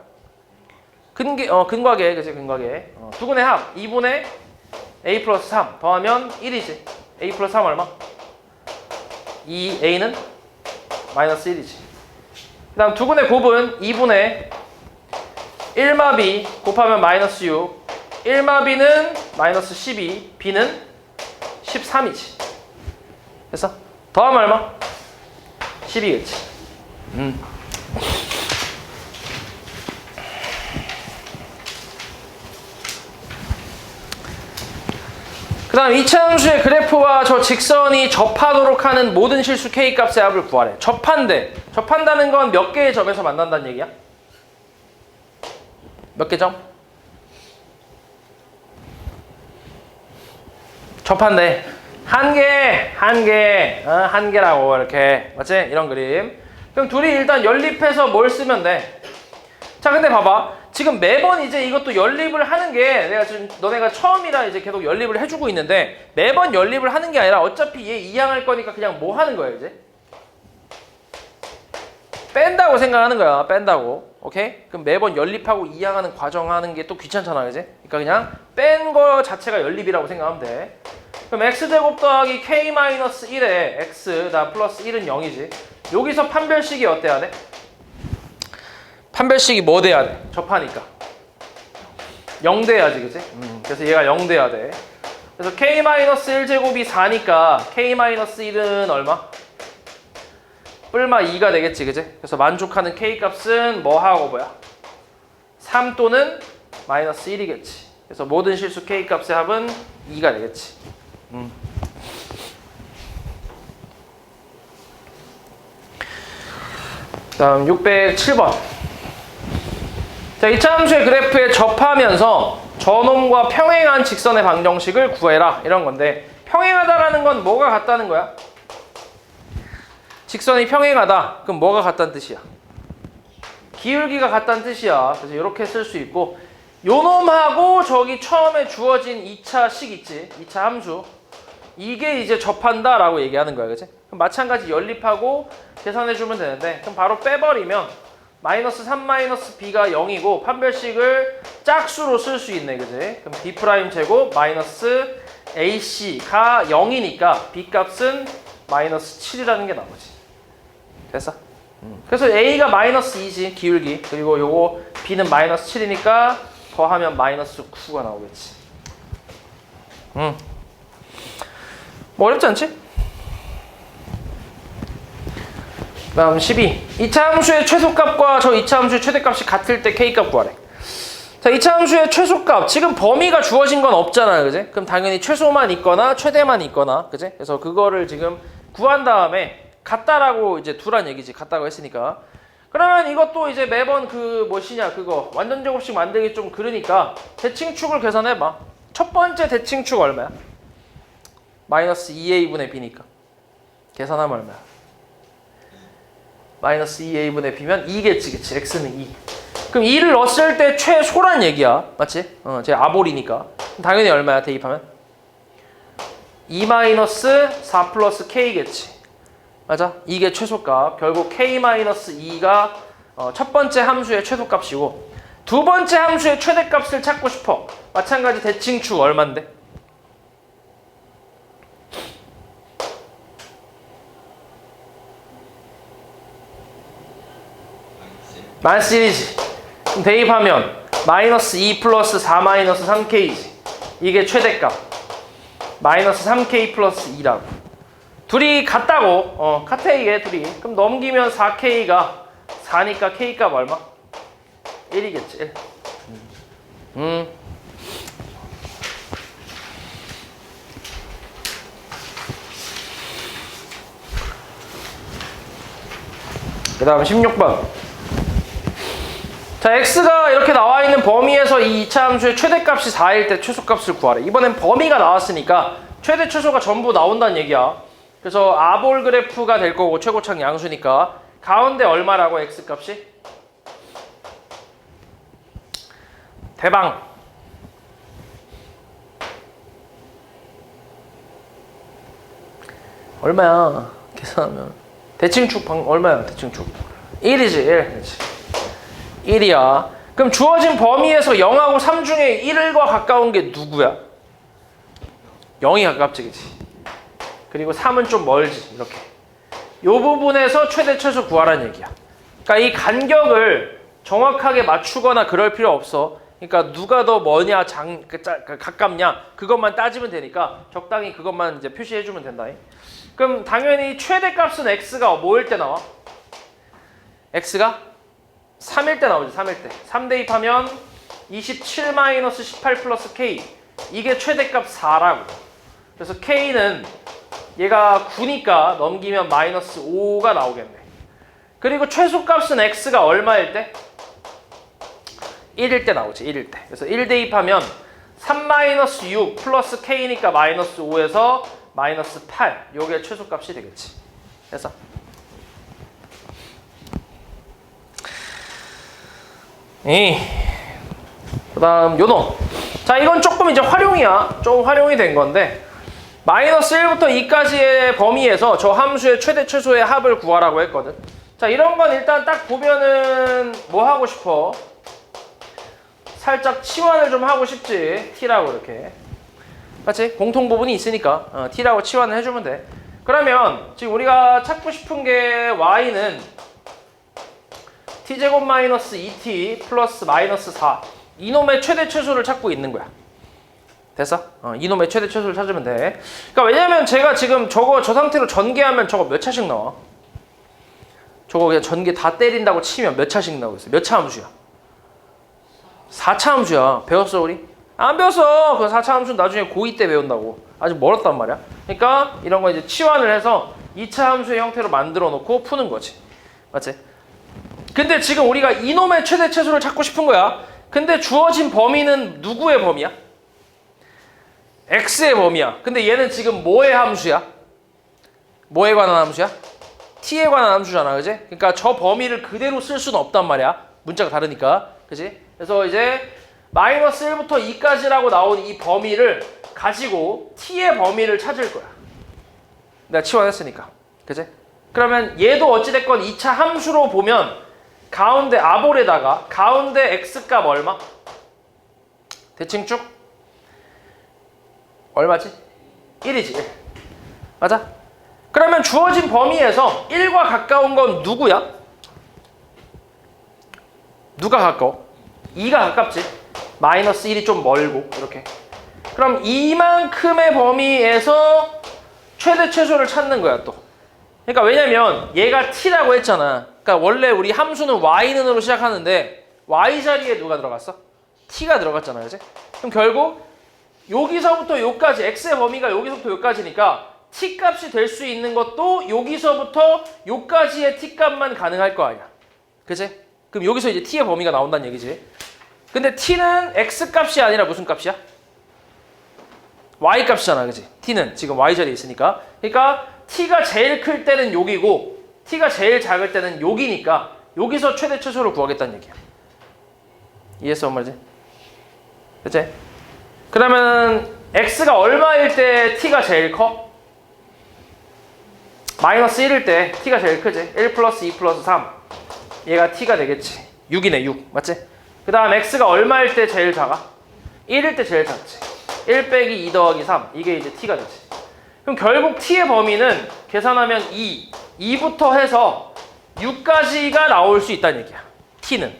근과계. 그치? 근과계. 두근의 합 2분의 A 플러스 3 더하면 1이지. a 플러스 3 얼마? 2a는 마이너스 1이지. 그 다음 두근의 곱은 2분의 1마비 곱하면 마이너스 6, 1마비는 마이너스 12, b는 13이지. 됐어? 더하면 얼마? 12겠지. 그 다음 이차함수의 그래프와 저 직선이 접하도록 하는 모든 실수 K값의 합을 구하래. 접한대. 접한다는 건 몇 개의 점에서 만난다는 얘기야? 몇 개 점? 접한대. 한 개라고 이렇게. 맞지? 이런 그림. 그럼 둘이 일단 연립해서 뭘 쓰면 돼? 자, 근데 봐봐. 지금 매번 이제 이것도 연립을 하는 게 내가 지금 너네가 처음이라 이제 계속 연립을 해주고 있는데 매번 연립을 하는 게 아니라 어차피 얘 이항할 거니까 그냥 뭐 하는 거야 이제? 뺀다고 생각하는 거야. 뺀다고. 오케이? 그럼 매번 연립하고 이항하는 과정 하는 게 또 귀찮잖아. 그지? 그러니까 그냥 뺀 거 자체가 연립이라고 생각하면 돼. 그럼 x제곱 더하기 k-1에 x 다 플러스 1은 0이지. 여기서 판별식이 어때야 돼? 판별식이 뭐 돼야 돼? 접하니까 0 돼야지, 그치? 그래서 얘가 0 돼야 돼. 그래서 k-1제곱이 4니까 k-1은 얼마? 뿔마 2가 되겠지, 그치? 그래서 만족하는 k값은 뭐 하고 뭐야? 3 또는 마이너스 1이겠지. 그래서 모든 실수 k값의 합은 2가 되겠지. 다음 607번. 자, 이차함수의 그래프에 접하면서 저놈과 평행한 직선의 방정식을 구해라. 이런 건데 평행하다라는 건 뭐가 같다는 거야? 직선이 평행하다. 그럼 뭐가 같다는 뜻이야? 기울기가 같다는 뜻이야. 그래서 이렇게 쓸 수 있고 요놈하고 저기 처음에 주어진 2차식 있지? 2차 함수. 이게 이제 접한다라고 얘기하는 거야. 그치? 그럼 마찬가지 연립하고 계산해주면 되는데 그럼 바로 빼버리면 마이너스 3 마이너스 b가 0이고 판별식을 짝수로 쓸 수 있네. 그지? 그럼 b 프라임 제곱 마이너스 ac가 0이니까 b 값은 마이너스 7이라는 게 나오지. 됐어? 그래서 a가 마이너스 2지 기울기. 그리고 요거 b는 마이너스 7이니까 더하면 마이너스 9가 나오겠지. 뭐 어렵지 않지? 다음 12. 2차 함수의 최소값과 저 2차 함수의 최대값이 같을 때 K값 구하래. 자, 2차 함수의 최소값. 지금 범위가 주어진 건 없잖아요. 그지? 그럼 당연히 최소만 있거나 최대만 있거나. 그지? 그래서 그거를 지금 구한 다음에 같다라고 이제 두란 얘기지. 같다고 했으니까. 그러면 이것도 이제 매번 그 뭐시냐 그거 완전 제곱식 만들기 좀 그러니까 대칭축을 계산해봐. 첫 번째 대칭축 얼마야? 마이너스 2a분의 b니까. 계산하면 얼마야? 마이너스 2a분의 b면 2겠지, 그치? x는 2. 그럼 2를 넣었을 때 최소란 얘기야. 맞지? 제 아볼이니까. 당연히 얼마야, 대입하면? 2 마이너스 4 플러스 k겠지. 맞아? 이게 최소값. 결국 k-2가 첫 번째 함수의 최소값이고 두 번째 함수의 최대값을 찾고 싶어. 마찬가지 대칭축 얼만데? 마이너스 1이지. 그럼 대입하면 마이너스 2 플러스 4 마이너스 3k지. 이게 최대값. 마이너스 3k 플러스 2라고. 둘이 같다고. 같아 이게 둘이. 그럼 넘기면 4k가 4니까 k값 얼마? 1이겠지. 1. 그 다음 16번. 자, x가 이렇게 나와 있는 범위에서 이 2차 함수의 최대값이 4일 때 최소값을 구하래. 이번엔 범위가 나왔으니까 최대 최소가 전부 나온다는 얘기야. 그래서 아볼 그래프가 될 거고 최고창 양수니까 가운데 얼마라고 x값이? 대방. 얼마야? 계산하면 대칭축 얼마야? 대칭축 1이지. 1. 그렇지. 1이야. 그럼 주어진 범위에서 0하고 3 중에 1과 가까운 게 누구야? 0이 가깝지, 그치? 그리고 3은 좀 멀지. 이렇게. 요 부분에서 최대 최소 구하라는 얘기야. 그러니까 이 간격을 정확하게 맞추거나 그럴 필요 없어. 그러니까 누가 더 뭐냐, 가깝냐 그것만 따지면 되니까 적당히 그것만 이제 표시해주면 된다. 그럼 당연히 최대값은 x가 뭐일 때 나와? x가 3일 때 나오지. 3일 때. 3 대입하면 27-18 플러스 k. 이게 최대값 4라고. 그래서 k는 얘가 9니까 넘기면 마이너스 5가 나오겠네. 그리고 최소값은 x가 얼마일 때? 1일 때 나오지. 1일 때. 그래서 1 대입하면 3-6 플러스 k니까 마이너스 5에서 마이너스 8. 요게 최소값이 되겠지. 그래서 그 다음 요놈. 자, 이건 조금 이제 활용이야. 좀 활용이 된 건데 마이너스 1부터 2까지의 범위에서 저 함수의 최대 최소의 합을 구하라고 했거든. 자, 이런 건 일단 딱 보면은 뭐 하고 싶어? 살짝 치환을 좀 하고 싶지. t라고 이렇게. 맞지? 공통 부분이 있으니까 t라고 치환을 해주면 돼. 그러면 지금 우리가 찾고 싶은 게 y는 t제곱 마이너스 2t 플러스 마이너스 4. 이놈의 최대 최소를 찾고 있는 거야. 됐어? 이놈의 최대 최소를 찾으면 돼. 그러니까 왜냐면 제가 지금 저거 저 상태로 전개하면 저거 몇 차씩 나와? 저거 그냥 전개 다 때린다고 치면 몇 차씩 나오고 있어? 몇 차 함수야? 4차 함수야. 배웠어 우리? 안 배웠어. 그 4차 함수는 나중에 고2 때 배운다고. 아직 멀었단 말이야. 그러니까 이런 거 이제 치환을 해서 2차 함수의 형태로 만들어 놓고 푸는 거지. 맞지? 근데 지금 우리가 이놈의 최대 최소를 찾고 싶은 거야. 근데 주어진 범위는 누구의 범위야? x의 범위야. 근데 얘는 지금 뭐의 함수야? 뭐에 관한 함수야? t에 관한 함수잖아. 그지? 그러니까 저 범위를 그대로 쓸 수는 없단 말이야. 문자가 다르니까. 그지? 그래서 이제 마이너스 1부터 2까지라고 나온 이 범위를 가지고 t의 범위를 찾을 거야. 내가 치환했으니까. 그지? 그러면 얘도 어찌됐건 2차 함수로 보면 가운데 아볼에다가 가운데 x값 얼마? 대칭축? 얼마지? 1이지. 맞아? 그러면 주어진 범위에서 1과 가까운 건 누구야? 누가 가까워? 2가 가깝지. 마이너스 1이 좀 멀고 이렇게. 그럼 이만큼의 범위에서 최대 최소를 찾는 거야 또. 그러니까 왜냐면 얘가 t라고 했잖아. 그러니까 원래 우리 함수는 y는으로 시작하는데 y 자리에 누가 들어갔어? t가 들어갔잖아. 그치? 그럼 결국 여기서부터 여기까지 x의 범위가 여기서부터 여기까지니까 t 값이 될 수 있는 것도 여기서부터 여기까지의 t 값만 가능할 거 아니야. 그치? 그럼 여기서 이제 t의 범위가 나온다는 얘기지. 근데 t는 x 값이 아니라 무슨 값이야? y 값이잖아. 그치? t는 지금 y 자리에 있으니까. 그러니까 t가 제일 클 때는 여기고 t가 제일 작을 때는 여기니까 여기서 최대 최소를 구하겠다는 얘기야. 이해했어? 뭔 말이지? 그치? 그러면 x가 얼마일 때 t가 제일 커? 마이너스 1일 때 t가 제일 크지? 1 플러스 2 플러스 3 얘가 t가 되겠지. 6이네 6 맞지? 그 다음 x가 얼마일 때 제일 작아? 1일 때 제일 작지. 1 빼기 2 더하기 3 이게 이제 t가 되지. 그럼 결국 t의 범위는 계산하면 2부터 해서 6까지가 나올 수 있다는 얘기야. t는.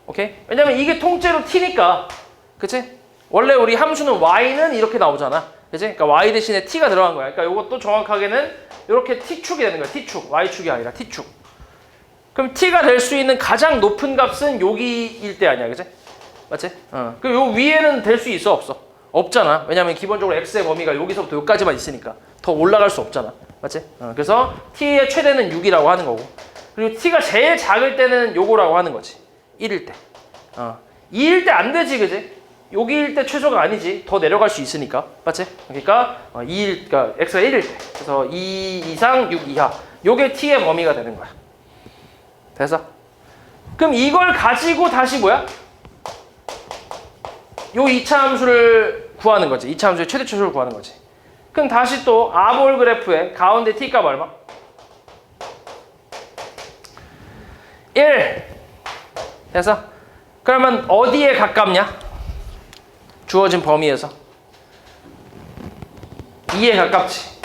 오케이? 왜냐면 이게 통째로 t니까. 그치? 원래 우리 함수는 y는 이렇게 나오잖아. 그치? 그러니까 y 대신에 t가 들어간 거야. 그러니까 이것도 정확하게는 이렇게 t축이 되는 거야. t축. y축이 아니라 t축. 그럼 t가 될 수 있는 가장 높은 값은 여기일 때 아니야. 그치? 맞지? 그럼 요 위에는 될 수 있어? 없어? 없잖아. 왜냐면 기본적으로 x의 범위가 여기서부터 여기까지만 있으니까 더 올라갈 수 없잖아. 맞지? 그래서 t의 최대는 6이라고 하는 거고. 그리고 t가 제일 작을 때는 요거라고 하는 거지. 1일 때. 2일 때 안 되지. 그지? 여기일 때 최소가 아니지. 더 내려갈 수 있으니까. 맞지? 그러니까 그러니까 x가 1일 때. 그래서 2 이상 6 이하. 요게 t의 범위가 되는 거야. 됐어? 그럼 이걸 가지고 다시 뭐야? 요 2차 함수를 구하는 거지. 2차 함수의 최대 최소를 구하는 거지. 그럼 다시 또 아볼 그래프에 가운데 t값 얼마? 1. 됐어? 그러면 어디에 가깝냐? 주어진 범위에서 2에 가깝지.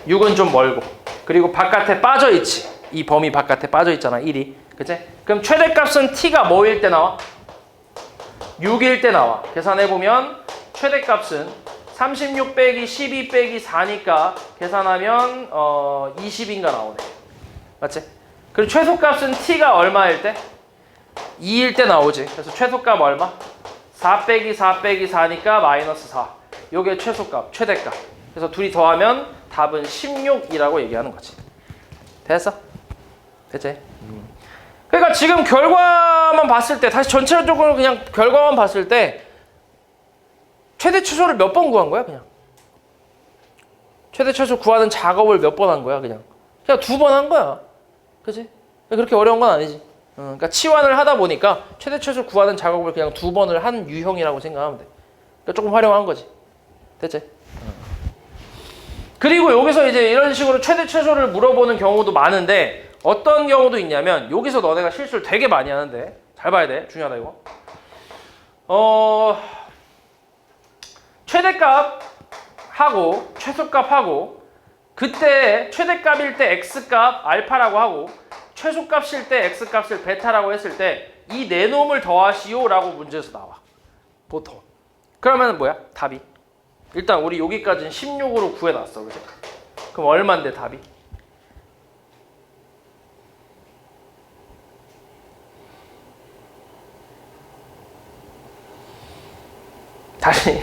6은 좀 멀고. 그리고 바깥에 빠져있지. 이 범위 바깥에 빠져있잖아, 1이. 그치? 그럼 최대값은 t가 뭐일 때 나와? 6일 때 나와. 계산해보면 최대값은 36 빼기 12 빼기 4니까 계산하면 20인가 나오네. 맞지? 그리고 최소값은 t가 얼마일 때? 2일 때 나오지. 그래서 최소값 얼마? 4 빼기 4 빼기 4니까 마이너스 4. 요게 최소값, 최대값. 그래서 둘이 더하면 답은 16이라고 얘기하는 거지. 됐어? 됐지? 그러니까 지금 결과만 봤을 때, 다시 전체적으로 그냥 결과만 봤을 때 최대 최소를 몇 번 구한 거야, 그냥? 최대 최소 구하는 작업을 몇 번 한 거야, 그냥? 그냥 2번 한 거야. 그치? 그렇게 어려운 건 아니지. 그러니까 치환을 하다 보니까 최대 최소 구하는 작업을 그냥 2번을 한 유형이라고 생각하면 돼. 그러니까 조금 활용한 거지. 됐지? 그리고 여기서 이제 이런 식으로 최대 최소를 물어보는 경우도 많은데 어떤 경우도 있냐면 여기서 너네가 실수를 되게 많이 하는데 잘 봐야 돼. 중요하다 이거. 최대값하고 최소값하고 그때 최대값일 때 x값 알파라고 하고 최소값일 때 x값을 베타라고 했을 때 이 네 놈을 더하시오 라고 문제에서 나와. 보통. 그러면 뭐야? 답이. 일단 우리 여기까지는 16으로 구해놨어. 그죠? 그럼 얼만데 답이? 다시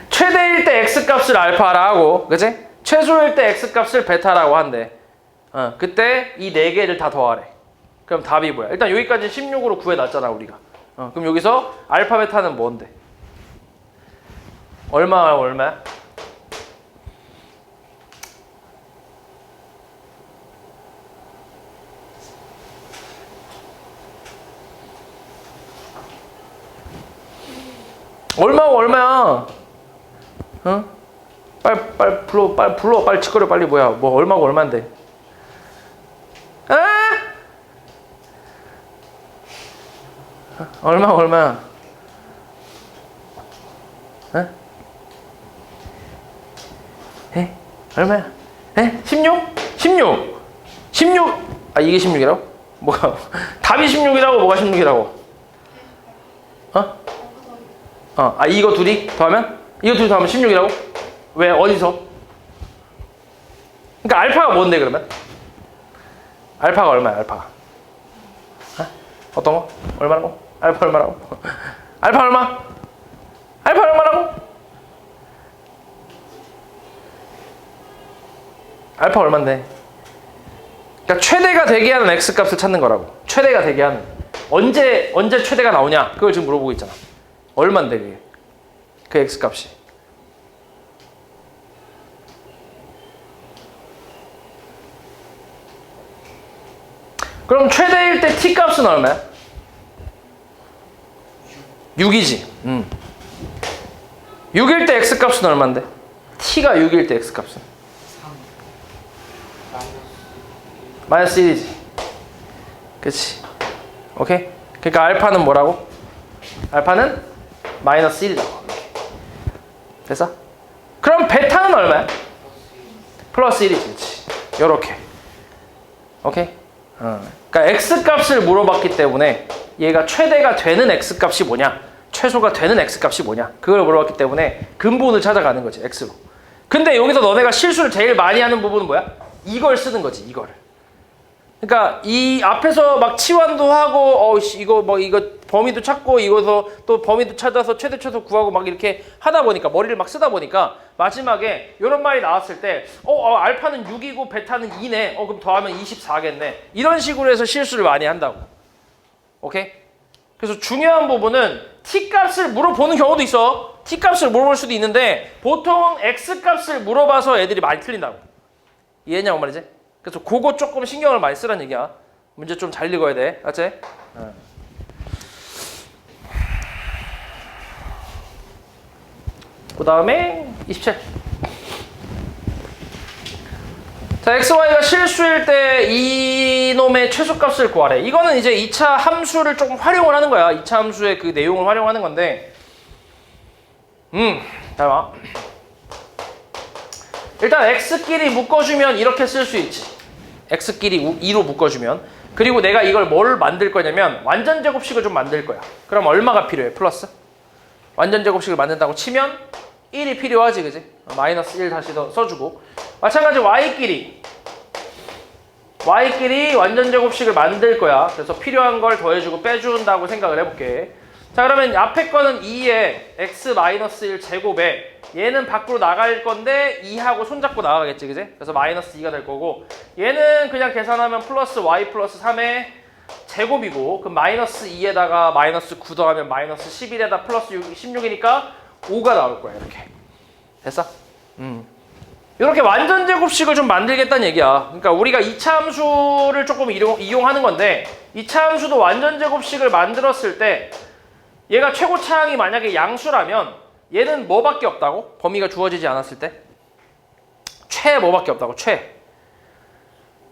최대일 때 x값을 알파라 하고 그치? 최소일 때 x값을 베타라고 한대. 그때 이 네 개를 다 더하래. 그럼 답이 뭐야? 일단 여기까지 16으로 구해놨잖아 우리가. 그럼 여기서 알파 베타는 뭔데? 얼마야? 얼마야? 응? 빨리 불러, 빨리 치거려, 빨리 뭐야? 뭐 얼마고 얼마인데? 아? 얼마야? 에? 얼마야? 16? 아 이게 16이라고? 뭐야? 답이 16이라고 뭐가 16이라고? 이거 둘이 더하면? 이거 둘이 더하면 16이라고? 왜? 어디서? 그러니까 알파가 뭔데 그러면? 알파가 얼마야 알파가? 어떤 거? 얼마라고? 알파 얼마라고? 알파 얼마? 알파 얼마라고? 알파 얼만데? 그러니까 최대가 되게 하는 x값을 찾는 거라고. 최대가 되게 하는. 언제 최대가 나오냐? 그걸 지금 물어보고 있잖아. 얼만데 그게? 그 x값이. 그럼 최대일 때 t값은 얼마야? 6이지. 6일 때 x값은 얼만데? t가 6일 때 x값은? 마이너스 1이지. 그치? 오케이? 그러니까 알파는 뭐라고? 알파는 마이너스 1이라고. 됐어? 그럼 베타는 얼마야? 플러스 1이지. 그치? 요렇게. 오케이? 그러니까 x값을 물어봤기 때문에 얘가 최대가 되는 x값이 뭐냐? 최소가 되는 x값이 뭐냐? 그걸 물어봤기 때문에 근본을 찾아가는 거지. x로. 근데 여기서 너네가 실수를 제일 많이 하는 부분은 뭐야? 이걸 쓰는 거지. 이거를. 그러니까 이 앞에서 막 치환도 하고 이거 범위도 찾고 이거서 또 범위도 찾아서 최대 최소 구하고 막 이렇게 하다 보니까 머리를 막 쓰다 보니까 마지막에 이런 말이 나왔을 때 알파는 6이고 베타는 2네. 그럼 더하면 24겠네. 이런 식으로 해서 실수를 많이 한다고. 오케이? 그래서 중요한 부분은 t값을 물어보는 경우도 있어. t값을 물어볼 수도 있는데 보통 x값을 물어봐서 애들이 많이 틀린다고. 이해했냐고 말이지? 그래서 그거 조금 신경을 많이 쓰라는 얘기야. 문제 좀 잘 읽어야 돼. 알았지? 그 다음에 27. 자, xy가 실수일 때 이놈의 최소값을 구하래. 이거는 이제 2차 함수를 조금 활용을 하는 거야. 2차 함수의 그 내용을 활용하는 건데 잘 봐. 일단 x끼리 묶어주면 이렇게 쓸 수 있지. x끼리 2로 묶어주면. 그리고 내가 이걸 뭘 만들 거냐면 완전 제곱식을 좀 만들 거야. 그럼 얼마가 필요해? 플러스? 완전 제곱식을 만든다고 치면 1이 필요하지, 그지? 마이너스 1 다시 더 써주고. 마찬가지 y끼리 완전 제곱식을 만들 거야. 그래서 필요한 걸 더해주고 빼준다고 생각을 해볼게. 자, 그러면 앞에 거는 2에 x-1 제곱에 얘는 밖으로 나갈 건데 2하고 손잡고 나가겠지, 그지? 그래서 마이너스 2가 될 거고, 얘는 그냥 계산하면 플러스 y 플러스 3의 제곱이고, 그럼 마이너스 2에다가 마이너스 9 더하면 마이너스 11에다 플러스 16이니까 5가 나올 거야. 이렇게 됐어? 이렇게 완전 제곱식을 좀 만들겠다는 얘기야. 그러니까 우리가 2차 함수를 조금 이용하는 건데, 2차 함수도 완전 제곱식을 만들었을 때 얘가 최고차항이 만약에 양수라면 얘는 뭐밖에 없다고? 범위가 주어지지 않았을 때? 뭐밖에 없다고?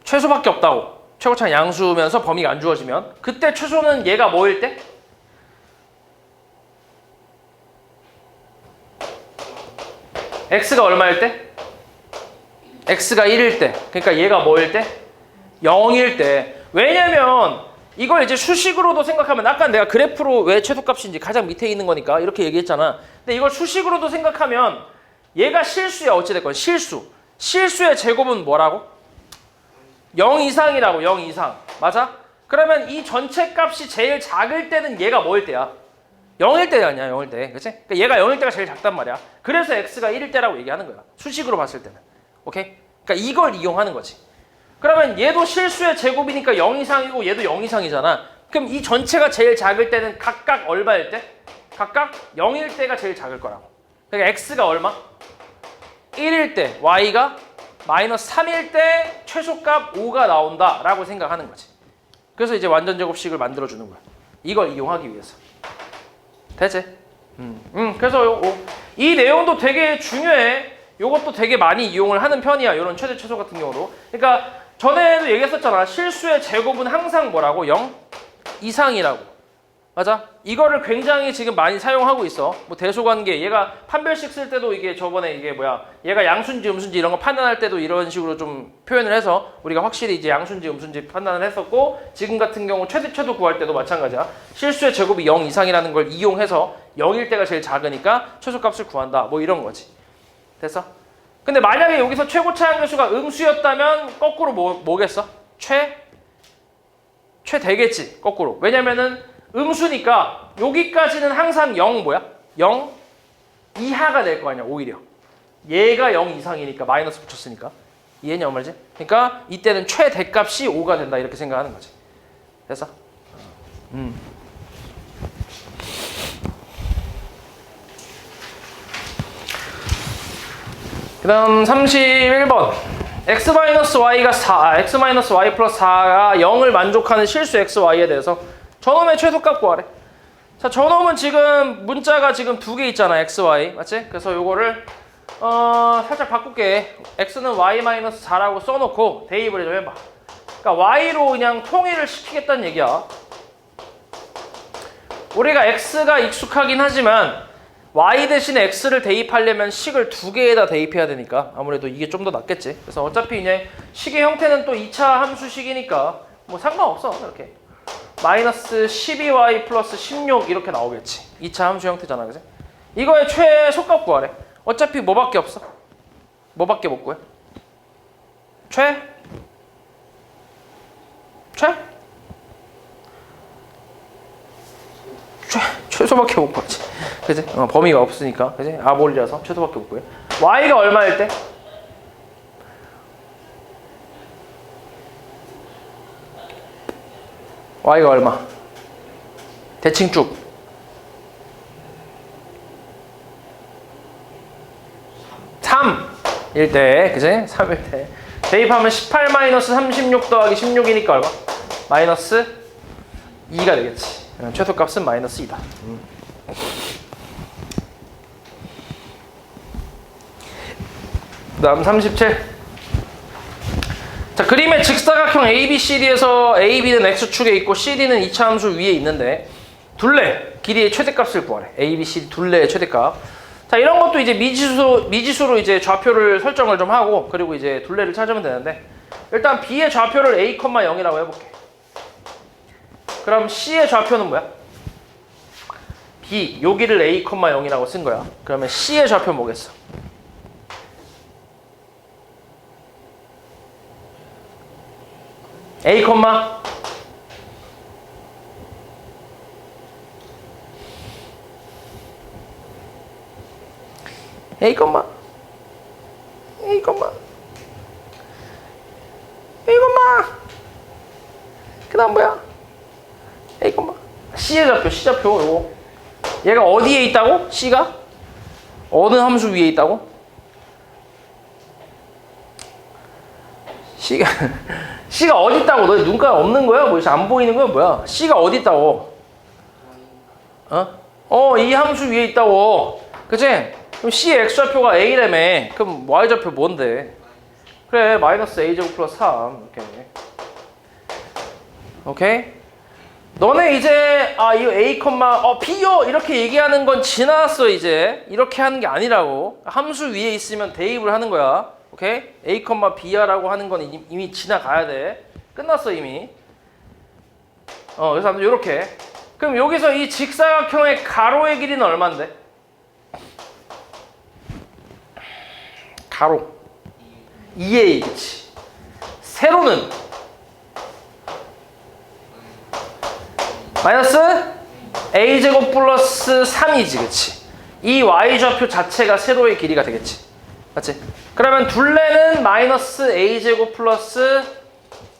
최소밖에 없다고. 최고차항 양수면서 범위가 안 주어지면. 그때 최소는 얘가 뭐일 때? x가 얼마일 때? x가 1일 때. 그러니까 얘가 뭐일 때? 0일 때. 왜냐면 이걸 이제 수식으로도 생각하면, 아까 내가 그래프로 왜 최소값인지 가장 밑에 있는 거니까 이렇게 얘기했잖아. 근데 이걸 수식으로도 생각하면 얘가 실수야. 어찌됐건 실수의 제곱은 뭐라고? 0 이상이라고. 0 이상. 맞아? 그러면 이 전체 값이 제일 작을 때는 얘가 뭐일 때야? 0일 때 아니야. 0일 때. 그치? 그러니까 얘가 0일 때가 제일 작단 말이야. 그래서 x가 1일 때라고 얘기하는 거야. 수식으로 봤을 때는. 오케이? 그러니까 이걸 이용하는 거지. 그러면 얘도 실수의 제곱이니까 0 이상이고 얘도 0 이상이잖아. 그럼 이 전체가 제일 작을 때는 각각 얼마일 때? 각각 0일 때가 제일 작을 거라고. 그러니까 x가 얼마? 1일 때, y가 마이너스 3일 때 최소값 5가 나온다라고 생각하는 거지. 그래서 이제 완전 제곱식을 만들어주는 거야. 이걸 이용하기 위해서. 되지? 그래서 이 내용도 되게 중요해. 요것도 되게 많이 이용을 하는 편이야. 이런 최대 최소 같은 경우도. 그러니까 전에도 얘기했었잖아. 실수의 제곱은 항상 뭐라고? 0 이상이라고. 맞아? 이거를 굉장히 지금 많이 사용하고 있어. 뭐 대소관계, 얘가 판별식 쓸 때도 이게 저번에 이게 뭐야, 얘가 양수인지 음수인지 이런 거 판단할 때도 이런 식으로 좀 표현을 해서 우리가 확실히 이제 양수인지 음수인지 판단을 했었고, 지금 같은 경우 최대최도 구할 때도 마찬가지야. 실수의 제곱이 0 이상이라는 걸 이용해서 0일 때가 제일 작으니까 최소값을 구한다. 뭐 이런 거지. 됐어? 근데 만약에 여기서 최고차항계수가 음수였다면 거꾸로 뭐겠어? 최 되겠지. 거꾸로. 왜냐면은 음수니까 여기까지는 항상 0 뭐야? 0 이하가 될 거 아니야. 오히려. 얘가 0 이상이니까 마이너스 붙였으니까. 이해냐 말이지? 그러니까 이때는 최대값이 5가 된다. 이렇게 생각하는 거지. 됐어? 그 다음 31번. x-y가 4, x-y 플러스 4가 0을 만족하는 실수 xy에 대해서 저놈의 최소값 구하래. 자, 저놈은 지금 문자가 지금 두 개 있잖아. xy. 맞지? 그래서 요거를 살짝 바꿀게. x는 y-4라고 써놓고 대입을 좀 해봐. 그러니까 y로 그냥 통일을 시키겠다는 얘기야. 우리가 x가 익숙하긴 하지만 y 대신에 x를 대입하려면 식을 두 개에다 대입해야 되니까 아무래도 이게 좀 더 낫겠지. 그래서 어차피 이제 식의 형태는 또 2차 함수식이니까 뭐 상관없어. 이렇게 마이너스 12y 플러스 16 이렇게 나오겠지. 2차 함수 형태잖아. 그지? 이거의 최소값 구하래. 어차피 뭐밖에 없어? 뭐밖에 못 구해? 최소밖에 못 구하지. 그지? 범위가 없으니까. 그지? 아볼이라서 최소밖에 못 구해. y가 얼마일 때? y가 얼마? 대칭 쭉. 3일 때, 그지? 3일 때. 대입하면 18-36 더하기 16이니까 얼마? 마이너스 2가 되겠지. 최소값은 마이너스 2다. 그 다음 37. 자, 그림의 직사각형 ABCD에서 AB는 X축에 있고 CD는 2차 함수 위에 있는데 둘레 길이의 최대값을 구하래. ABCD 둘레의 최대값. 자, 이런 것도 이제 미지수로 이제 좌표를 설정을 좀 하고, 그리고 이제 둘레를 찾으면 되는데, 일단 B의 좌표를 A, 0이라고 해볼게. 그럼 C의 좌표는 뭐야? B, 여기를 A, 0이라고 쓴 거야. 그러면 C의 좌표 뭐겠어? A, A, A, 그 다음 뭐야? A, C의 좌표, C 좌표 요거. 얘가 어디에 있다고? C가? 어느 함수 위에 있다고? C가 어디 있다고? 너희 눈가 없는 거야? 뭐 안 보이는 거야? 뭐야? C가 어디 있다고? 이 함수 위에 있다고. 그치? 그럼 C의 X좌표가 A라며. 그럼 Y좌표 뭔데? 그래, 마이너스 A제곱 플러스 3. 이렇게. 오케이? 너네 이제 이거 A, B요! 이렇게 얘기하는 건 지나갔어. 이제 이렇게 하는 게 아니라고. 함수 위에 있으면 대입을 하는 거야. 오케이? A, B야라고 하는 건 이미 지나가야 돼. 끝났어 이미. 그래서 아무튼 요렇게. 그럼 여기서 이 직사각형의 가로의 길이는 얼만데? 가로 2a, 그치? 세로는 마이너스 a제곱 플러스 3이지, 그치? 이 y좌표 자체가 세로의 길이가 되겠지, 맞지? 그러면 둘레는 마이너스 a제곱 플러스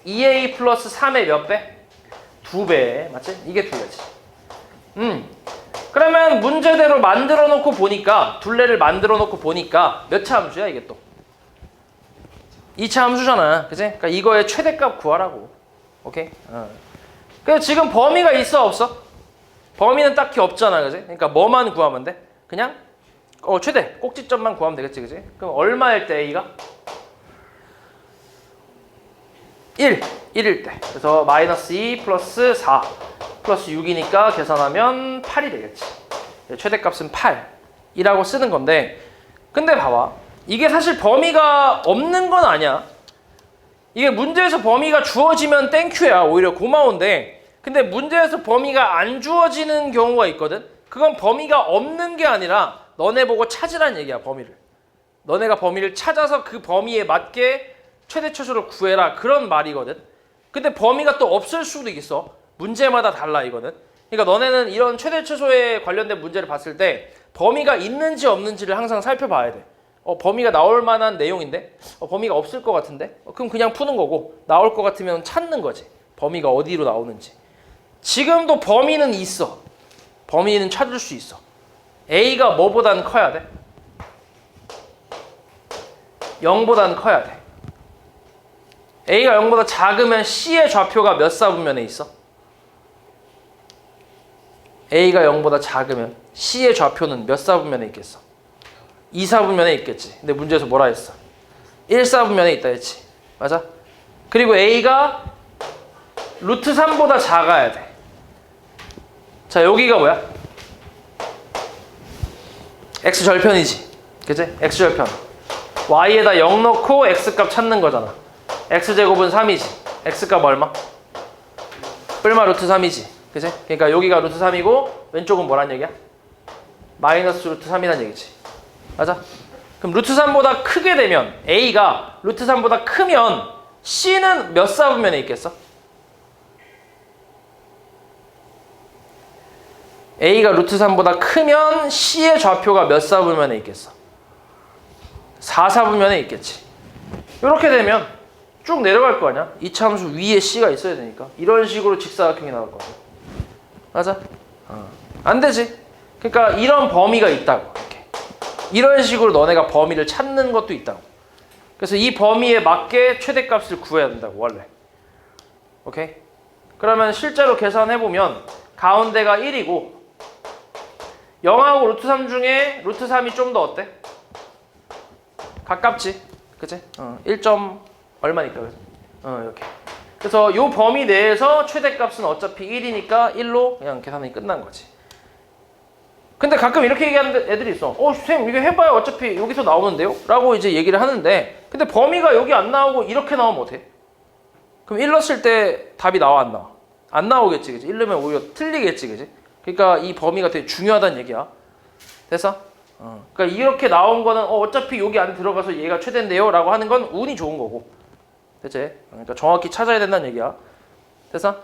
2a 플러스 3의 몇 배? 2배, 맞지? 이게 둘레지. 그러면 문제대로 만들어 놓고 보니까, 둘레를 만들어 놓고 보니까 몇 차 함수야 이게 또? 2차 함수잖아, 그치? 그러니까 이거의 최대값 구하라고. 오케이? 그래서 지금 범위가 있어 없어? 범위는 딱히 없잖아, 그치? 그러니까 뭐만 구하면 돼? 그냥 최대 꼭지점만 구하면 되겠지, 그치? 그럼 얼마일 때 A가? 1일 때. 그래서 마이너스 2 플러스 4 플러스 6이니까 계산하면 8이 되겠지. 최대값은 8이라고 쓰는 건데, 근데 봐봐, 이게 사실 범위가 없는 건 아니야. 이게 문제에서 범위가 주어지면 땡큐야, 오히려 고마운데, 근데 문제에서 범위가 안 주어지는 경우가 있거든. 그건 범위가 없는 게 아니라 너네 보고 찾으란 얘기야, 범위를. 너네가 범위를 찾아서 그 범위에 맞게 최대 최소를 구해라, 그런 말이거든. 근데 범위가 또 없을 수도 있어. 문제마다 달라, 이거는. 그러니까 너네는 이런 최대 최소에 관련된 문제를 봤을 때 범위가 있는지 없는지를 항상 살펴봐야 돼. 범위가 나올 만한 내용인데 범위가 없을 것 같은데 그럼 그냥 푸는 거고, 나올 것 같으면 찾는 거지, 범위가 어디로 나오는지. 지금도 범위는 있어. 범위는 찾을 수 있어. A가 뭐보단 커야 돼? 0보단 커야 돼. A가 0보다 작으면 C의 좌표가 몇 사분면에 있어? A가 0보다 작으면 C의 좌표는 몇 사분면에 있겠어? 2사분면에 있겠지. 근데 문제에서 뭐라 했어? 1사분면에 있다 했지. 맞아? 그리고 A가 루트 3보다 작아야 돼. 자, 여기가 뭐야? X절편이지. 그치? X절편. Y에다 0 넣고 X값 찾는 거잖아. X제곱은 3이지. X값 얼마? 뿔마 루트 3이지. 그치? 그러니까 여기가 루트 3이고 왼쪽은 뭐란 얘기야? 마이너스 루트 3이란 얘기지. 맞아? 그럼 루트 3보다 크게 되면, A가 루트 3보다 크면 C는 몇 사분면에 있겠어? A가 루트 3보다 크면 C의 좌표가 몇 사분면에 있겠어? 4사분면에 있겠지. 이렇게 되면 쭉 내려갈 거 아니야? 이차 함수 위에 C가 있어야 되니까. 이런 식으로 직사각형이 나올 거야. 맞아? 안 되지. 그러니까 이런 범위가 있다고. 이렇게. 이런 식으로 너네가 범위를 찾는 것도 있다고. 그래서 이 범위에 맞게 최대값을 구해야 된다고, 원래. 오케이? 그러면 실제로 계산해보면 가운데가 1이고 0하고 루트 3 중에 루트 3이 좀 더 어때? 가깝지? 그치? 1점 얼마니까. 이렇게. 그래서 이 범위 내에서 최대값은 어차피 1이니까 1로 그냥 계산이 끝난 거지. 근데 가끔 이렇게 얘기하는 애들이 있어. 선생님 이게 해봐야 어차피 여기서 나오는데요? 라고 이제 얘기를 하는데 근데 범위가 여기 안 나오고 이렇게 나오면 어떡해? 그럼 1 넣었을 때 답이 나와 안 나와? 안 나오겠지, 그지? 1 넣으면 오히려 틀리겠지, 그지? 그러니까 이 범위가 되게 중요하다는 얘기야. 됐어? 그러니까 이렇게 나온 거는 어차피 여기 안에 들어가서 얘가 최대인데요? 라고 하는 건 운이 좋은 거고. 됐지? 그러니까 정확히 찾아야 된다는 얘기야. 됐어?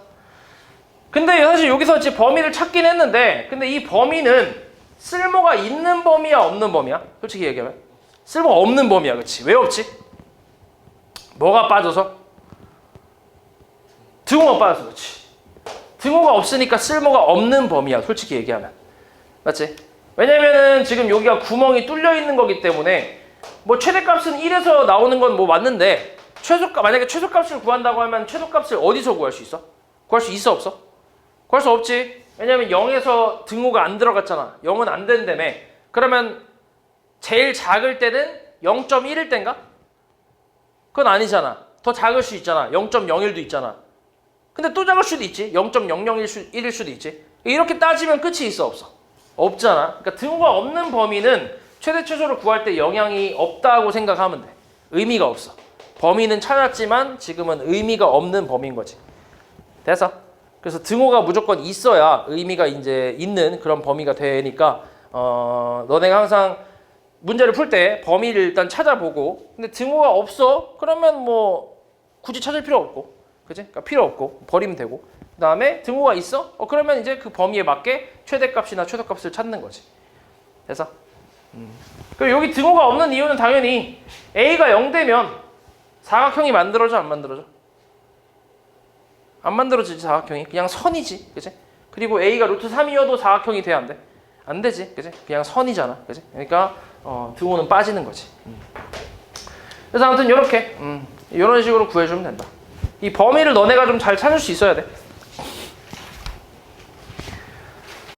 근데 사실 여기서 이제 범위를 찾긴 했는데 근데 이 범위는 쓸모가 있는 범위야 없는 범위야? 솔직히 얘기하면 쓸모가 없는 범위야. 그치? 왜 없지? 뭐가 빠져서? 등호가 빠져서 그렇지. 등호가 없으니까 쓸모가 없는 범위야. 솔직히 얘기하면. 맞지? 왜냐면은 지금 여기가 구멍이 뚫려 있는 거기 때문에 뭐 최대값은 1에서 나오는 건 뭐 맞는데 만약에 최소값을 구한다고 하면 최소값을 어디서 구할 수 있어? 구할 수 있어 없어? 구할 수 없지. 왜냐면 0에서 등호가 안 들어갔잖아. 0은 안 된다며. 그러면 제일 작을 때는 0.1일 땐가? 그건 아니잖아. 더 작을 수 있잖아. 0.01도 있잖아. 근데 또 작을 수도 있지. 0.001일 수도 있지. 이렇게 따지면 끝이 있어 없어? 없잖아. 그러니까 등호가 없는 범위는 최대 최소를 구할 때 영향이 없다고 생각하면 돼. 의미가 없어. 범위는 찾았지만 지금은 의미가 없는 범위인 거지. 됐어? 그래서 등호가 무조건 있어야 의미가 이제 있는 그런 범위가 되니까 너네가 항상 문제를 풀 때 범위를 일단 찾아보고 근데 등호가 없어? 그러면 뭐 굳이 찾을 필요 없고 그치? 그러니까 필요 없고 버리면 되고 그 다음에 등호가 있어? 그러면 이제 그 범위에 맞게 최대값이나 최소값을 찾는 거지. 됐어? 그리고 여기 등호가 없는 이유는 당연히 A가 0되면 사각형이 만들어져 안 만들어져? 안 만들어지지. 사각형이 그냥 선이지, 그치? 그리고 A가 루트 3이어도 사각형이 돼 안 돼? 안 되지, 그치? 그냥 선이잖아, 그치? 그러니까 등호는 빠지는 거지. 그래서 아무튼 이렇게 이런 식으로 구해주면 된다. 이 범위를 너네가 좀 잘 찾을 수 있어야 돼.